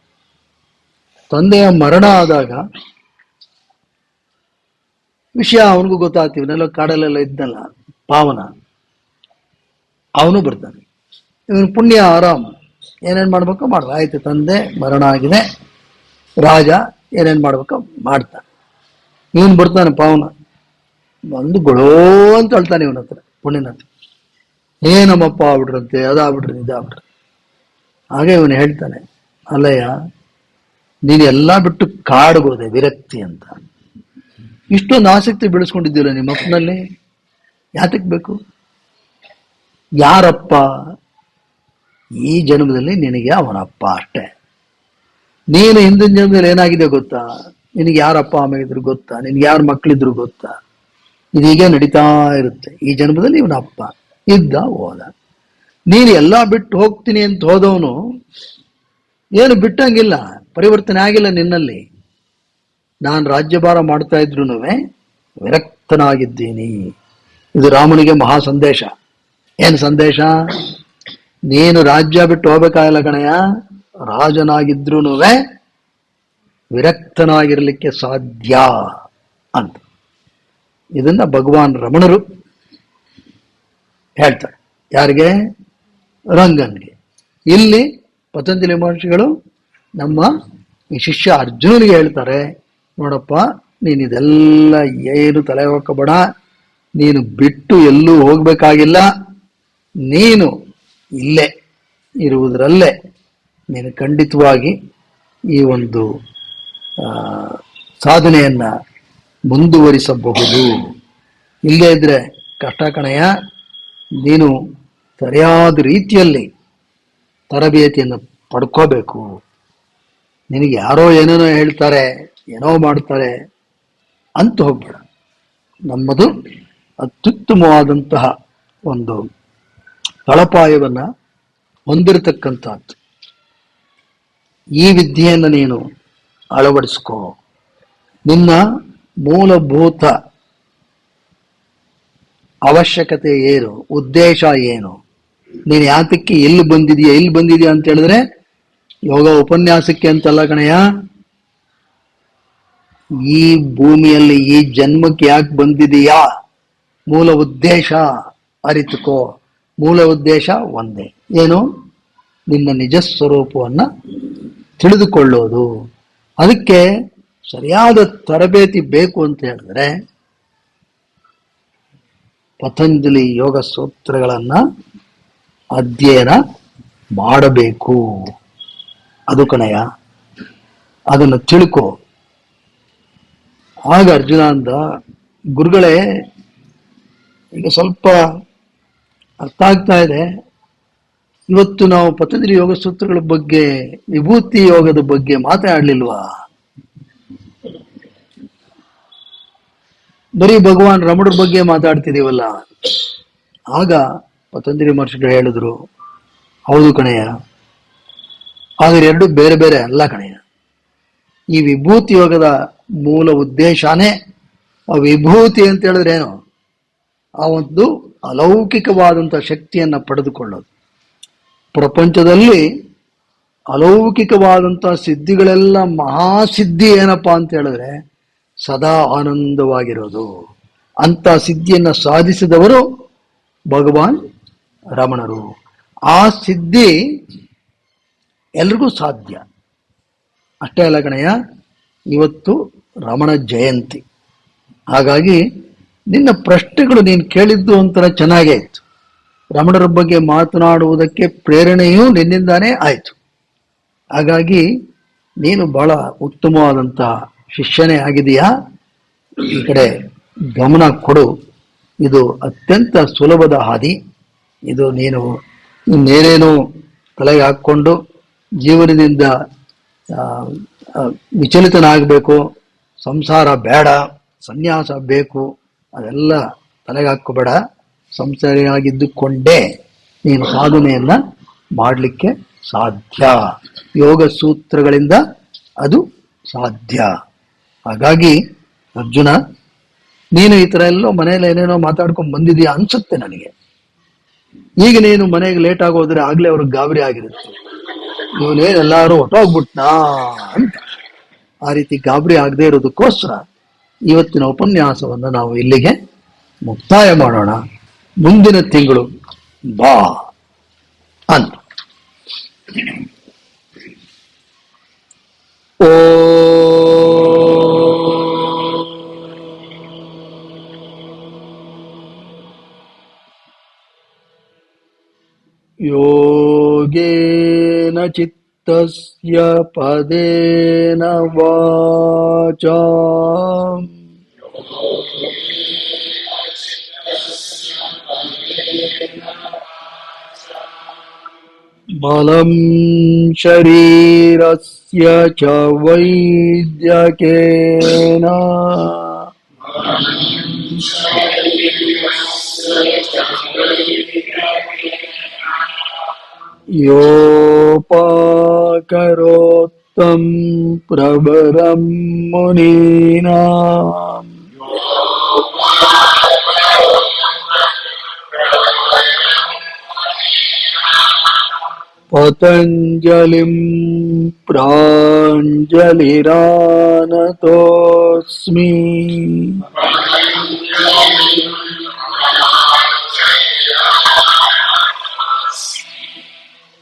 ತಂದೆಯ ಮರಣ ಆದಾಗ ವಿಷಯ ಅವನಿಗೂ ಗೊತ್ತಾಗ್ತೀವಿ, ಇವನೆಲ್ಲ ಕಾಡಲ್ಲೆಲ್ಲ ಇದ್ನಲ್ಲ ಪಾವನ, ಅವನು ಬರ್ತಾನೆ. ಇವನು ಪುಣ್ಯ ಆರಾಮ್, ಏನೇನು ಮಾಡ್ಬೇಕೋ ಮಾಡ್ದ. ಆಯ್ತು, ತಂದೆ ಮರಣ ಆಗಿದೆ, ರಾಜ ಏನೇನು ಮಾಡ್ಬೇಕೋ ಮಾಡ್ತಾನೆ. ಇವನು ಬರ್ತಾನೆ ಪಾವನ, ಒಂದು ಗೊಳೋ ಅಂತ ಹೇಳ್ತಾನೆ ಇವನ ಹತ್ರ, ಪುಣ್ಯನ ಹತ್ರ. ಏನಮ್ಮಪ್ಪ ಆಗ್ಬಿಟ್ರಂತೆ, ಅದಾಗ್ಬಿಟ್ರಿ ಇದಾಗ್ಬಿಟ್ರಿ. ಹಾಗೆ ಇವನು ಹೇಳ್ತಾನೆ, ಅಲ್ಲಯ್ಯ ನೀನು ಎಲ್ಲ ಬಿಟ್ಟು ಕಾಡ್ಬೋದೆ ವಿರಕ್ತಿ ಅಂತ. ಇಷ್ಟೊಂದು ಆಸಕ್ತಿ ಬೆಳೆಸ್ಕೊಂಡಿದ್ದೀರ ನಿಮ್ಮ ಅಪ್ಪನಲ್ಲಿ, ಯಾತಕ್ ಬೇಕು? ಯಾರಪ್ಪ? ಈ ಜನ್ಮದಲ್ಲಿ ನಿನಗೆ ಅವನಪ್ಪ ಅಷ್ಟೇ. ನೀನು ಹಿಂದಿನ ಜನ್ಮದಲ್ಲಿ ಏನಾಗಿದೆ ಗೊತ್ತಾ? ನಿನಗೆ ಯಾರಪ್ಪ ಅಮ್ಮ ಇದ್ರು ಗೊತ್ತಾ? ನಿನ್ಗೆ ಯಾರ ಮಕ್ಕಳಿದ್ರು ಗೊತ್ತಾ? ಇದೀಗ ನಡೀತಾ ಇರುತ್ತೆ. ಈ ಜನ್ಮದಲ್ಲಿ ಇವನ ಅಪ್ಪ ಇದ್ದ, ಹೋದ. ನೀನು ಎಲ್ಲ ಬಿಟ್ಟು ಹೋಗ್ತೀನಿ ಅಂತ ಹೋದವನು ಏನು ಬಿಟ್ಟಂಗಿಲ್ಲ, ಪರಿವರ್ತನೆ ಆಗಿಲ್ಲ ನಿನ್ನಲ್ಲಿ. ನಾನು ರಾಜ್ಯಭಾರ ಮಾಡ್ತಾ ಇದ್ರು ವಿರಕ್ತನಾಗಿದ್ದೀನಿ. ಇದು ರಾಮನಿಗೆ ಮಹಾ ಸಂದೇಶ. ಏನು ಸಂದೇಶ? ನೀನು ರಾಜ್ಯ ಬಿಟ್ಟು ಹೋಗ್ಬೇಕಾಗಿಲ್ಲ ಕಣಯ್ಯ, ರಾಜನಾಗಿದ್ರು ವಿರಕ್ತನಾಗಿರ್ಲಿಕ್ಕೆ ಸಾಧ್ಯ ಅಂತ. ಇದನ್ನ ಭಗವಾನ್ ರಮಣರು ಹೇಳ್ತಾರೆ. ಯಾರಿಗೆ? ರಂಗನ್ಗೆ. ಇಲ್ಲಿ ಪತಂಜಲಿ ಮಹರ್ಷಿಗಳು ನಮ್ಮ ಈ ಶಿಷ್ಯ ಅರ್ಜುನನಿಗೆ ಹೇಳ್ತಾರೆ, ನೋಡಪ್ಪ ನೀನು ಇದೆಲ್ಲ ಏನು ತಲೆ ಹೋಗಬೇಡ, ನೀನು ಬಿಟ್ಟು ಎಲ್ಲೂ ಹೋಗ್ಬೇಕಾಗಿಲ್ಲ, ನೀನು ಇಲ್ಲೇ ಇರುವುದರಲ್ಲೇ ನೀನು ಖಂಡಿತವಾಗಿ ಈ ಒಂದು ಸಾಧನೆಯನ್ನ ಮುಂದುವರಿಸಬಹುದು. ಇಲ್ಲೇ ಇದ್ರೆ ಕಷ್ಟ ಕಣಯ್ಯ. ನೀನು ಸರಿಯಾದ ರೀತಿಯಲ್ಲಿ ತರಬೇತಿಯನ್ನು ಪಡ್ಕೋಬೇಕು. ನಿನಗೆ ಯಾರೋ ಏನೇನೋ ಹೇಳ್ತಾರೆ, ಏನೋ ಮಾಡ್ತಾರೆ ಅಂತ ಹೋಗ್ಬೇಡ. ನಮ್ಮದು ಅತ್ಯುತ್ತಮವಾದಂತಹ ಒಂದು ತಳಪಾಯವನ್ನ ಹೊಂದಿರತಕ್ಕಂಥದ್ದು. ಈ ವಿದ್ಯೆಯನ್ನು ನೀನು ಅಳವಡಿಸ್ಕೋ. ನಿನ್ನ ಮೂಲಭೂತ ಅವಶ್ಯಕತೆ ಏನು, ಉದ್ದೇಶ ಏನು, ನೀನು ಯಾತಕ್ಕೆ ಎಲ್ಲಿ ಬಂದಿದೀಯ ಅಂತ ಹೇಳಿದ್ರೆ ಯೋಗ ಉಪನ್ಯಾಸಕ್ಕೆ ಅಂತಲ್ಲ ಕಣಯ್ಯ. ಈ ಭೂಮಿಯಲ್ಲಿ ಈ ಜನ್ಮಕ್ಕೆ ಯಾಕೆ ಬಂದಿದೀಯಾ, ಮೂಲ ಉದ್ದೇಶ ಅರಿತುಕೋ. ಮೂಲ ಉದ್ದೇಶ ಒಂದೇ, ಏನು? ನಿನ್ನ ನಿಜ ಸ್ವರೂಪವನ್ನ ತಿಳಿದುಕೊಳ್ಳೋದು. ಅದಕ್ಕೆ ಸರಿಯಾದ ತರಬೇತಿ ಬೇಕು ಅಂತ ಹೇಳಿದ್ರೆ ಪತಂಜಲಿ ಯೋಗ ಸೂತ್ರಗಳನ್ನ ಅಧ್ಯಯನ ಮಾಡಬೇಕು. ಅದು ಕಣಯ್ಯ, ಅದನ್ನು ತಿಳ್ಕೋ. ಆಗ ಅರ್ಜುನ ಅಂದ, ಗುರುಗಳೇ ಈಗ ಸ್ವಲ್ಪ ಅರ್ಥ ಆಗ್ತಾ ಇದೆ. ಇವತ್ತು ನಾವು ಪತಂಜಲಿ ಯೋಗ ಸೂತ್ರಗಳ ಬಗ್ಗೆ, ವಿಭೂತಿ ಯೋಗದ ಬಗ್ಗೆ ಮಾತಾಡ್ಲಿಲ್ವಾ? ಬರೀ ಭಗವಾನ್ ರಮಣರ ಬಗ್ಗೆ ಮಾತಾಡ್ತಿದೀವಲ್ಲ. ಆಗ ಪತಂಜಲಿ ಮಹರ್ಷಿಗಳು ಹೇಳಿದ್ರು, ಹೌದು ಕಣಯ್ಯ, ಆದ್ರೆ ಎರಡು ಬೇರೆ ಬೇರೆ ಅಲ್ಲ ಕಣಯ್ಯ. ಈ ವಿಭೂತಿ ಯೋಗದ ಮೂಲ ಉದ್ದೇಶನೇ, ಆ ವಿಭೂತಿ ಅಂತ ಹೇಳಿದ್ರೆ ಏನು? ಆ ಒಂದು ಅಲೌಕಿಕವಾದಂಥ ಶಕ್ತಿಯನ್ನ ಪಡೆದುಕೊಳ್ಳೋದು. ಪ್ರಪಂಚದಲ್ಲಿ ಅಲೌಕಿಕವಾದಂಥ ಸಿದ್ಧಿಗಳೆಲ್ಲ ಮಹಾಸಿದ್ಧಿ ಏನಪ್ಪಾ ಅಂತ ಹೇಳಿದ್ರೆ ಸದಾ ಆನಂದವಾಗಿರೋದು. ಅಂತ ಸಿದ್ಧಿಯನ್ನ ಸಾಧಿಸಿದವರು ಭಗವಾನ್ ರಮಣರು. ಆ ಸಿದ್ಧಿ ಎಲ್ರಿಗೂ ಸಾಧ್ಯ. ಅಷ್ಟೇ ಅಲ್ಲ ಕಣಯ್ಯ, ಇವತ್ತು ರಮಣ ಜಯಂತಿ. ಹಾಗಾಗಿ ನಿನ್ನ ಪ್ರಶ್ನೆಗಳು ನೀನು ಕೇಳಿದ್ದು ಒಂಥರ ಚೆನ್ನಾಗೇ ಇತ್ತು. ರಮಣರ ಬಗ್ಗೆ ಮಾತನಾಡುವುದಕ್ಕೆ ಪ್ರೇರಣೆಯೂ ನಿನ್ನಿಂದಾನೇ ಆಯಿತು. ಹಾಗಾಗಿ ನೀನು ಬಹಳ ಉತ್ತಮವಾದಂತಹ ಶಿಷ್ಯನೇ ಆಗಿದೆಯಾ. ಈ ಕಡೆ ಗಮನ ಕೊಡು. ಇದು ಅತ್ಯಂತ ಸುಲಭದ ಹಾದಿ. ಇದು ನೀನು ಇನ್ನೇನೇನು ತಲೆಗೆ ಹಾಕ್ಕೊಂಡು ಜೀವನದಿಂದ ವಿಚಲಿತನಾಗಬೇಕು, ಸಂಸಾರ ಬೇಡ, ಸನ್ಯಾಸ ಬೇಕು, ಅದೆಲ್ಲ ತಲೆಗೆ ಹಾಕೋಬೇಡ. ಸಂಸಾರಿಯಾಗಿದ್ದುಕೊಂಡೇ ನೀನು ಸಾಧನೆಯನ್ನ ಮಾಡಲಿಕ್ಕೆ ಸಾಧ್ಯ. ಯೋಗ ಸೂತ್ರಗಳಿಂದ ಅದು ಸಾಧ್ಯ. ಹಾಗಾಗಿ ಅರ್ಜುನ, ನೀನು ಈ ತರ ಎಲ್ಲೋ ಮನೇಲಿ ಏನೇನೋ ಮಾತಾಡ್ಕೊಂಡು ಬಂದಿದೀಯಾ ಅನ್ಸುತ್ತೆ ನನಗೆ. ಈಗ ನೀನು ಮನೆಗೆ ಲೇಟ್ ಆಗೋದ್ರೆ ಆಗ್ಲೇ ಅವ್ರಿಗೆ ಗಾಬರಿ ಆಗಿರುತ್ತೆ, ಇವನೇನೆಲ್ಲಾರು ಹೊಟ್ಟೋಗ್ಬಿಟ್ನಾ ಅಂತ. ಆ ರೀತಿ ಗಾಬರಿ ಆಗದೆ ಇರೋದಕ್ಕೋಸ್ಕರ ಇವತ್ತಿನ ಉಪನ್ಯಾಸವನ್ನು ನಾವು ಇಲ್ಲಿಗೆ ಮುಕ್ತಾಯ ಮಾಡೋಣ. ಮುಂದಿನ ತಿಂಗಳು ಬಾ ಅಂತ. ಓ ಯೋಗೇನ ಚಿತ್ತಸ್ಯ ಪದೇನ ವಾಚಾ ಬಲಂ ಶರೀರಸ್ಯ ಚ ವೈದ್ಯಕೇನ ಯೋಪಕರೋತ್ತಂ ಪ್ರವರಂ ಮುನೀನಾಂ ಪತಂಜಲಿಂ ಪ್ರಾಂಜಲಿರಾನತೋಸ್ಮಿ.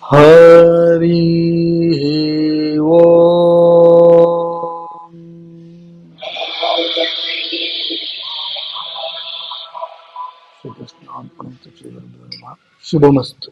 ಹರಿ ಓಂ. ಶುಭಮಸ್ತು.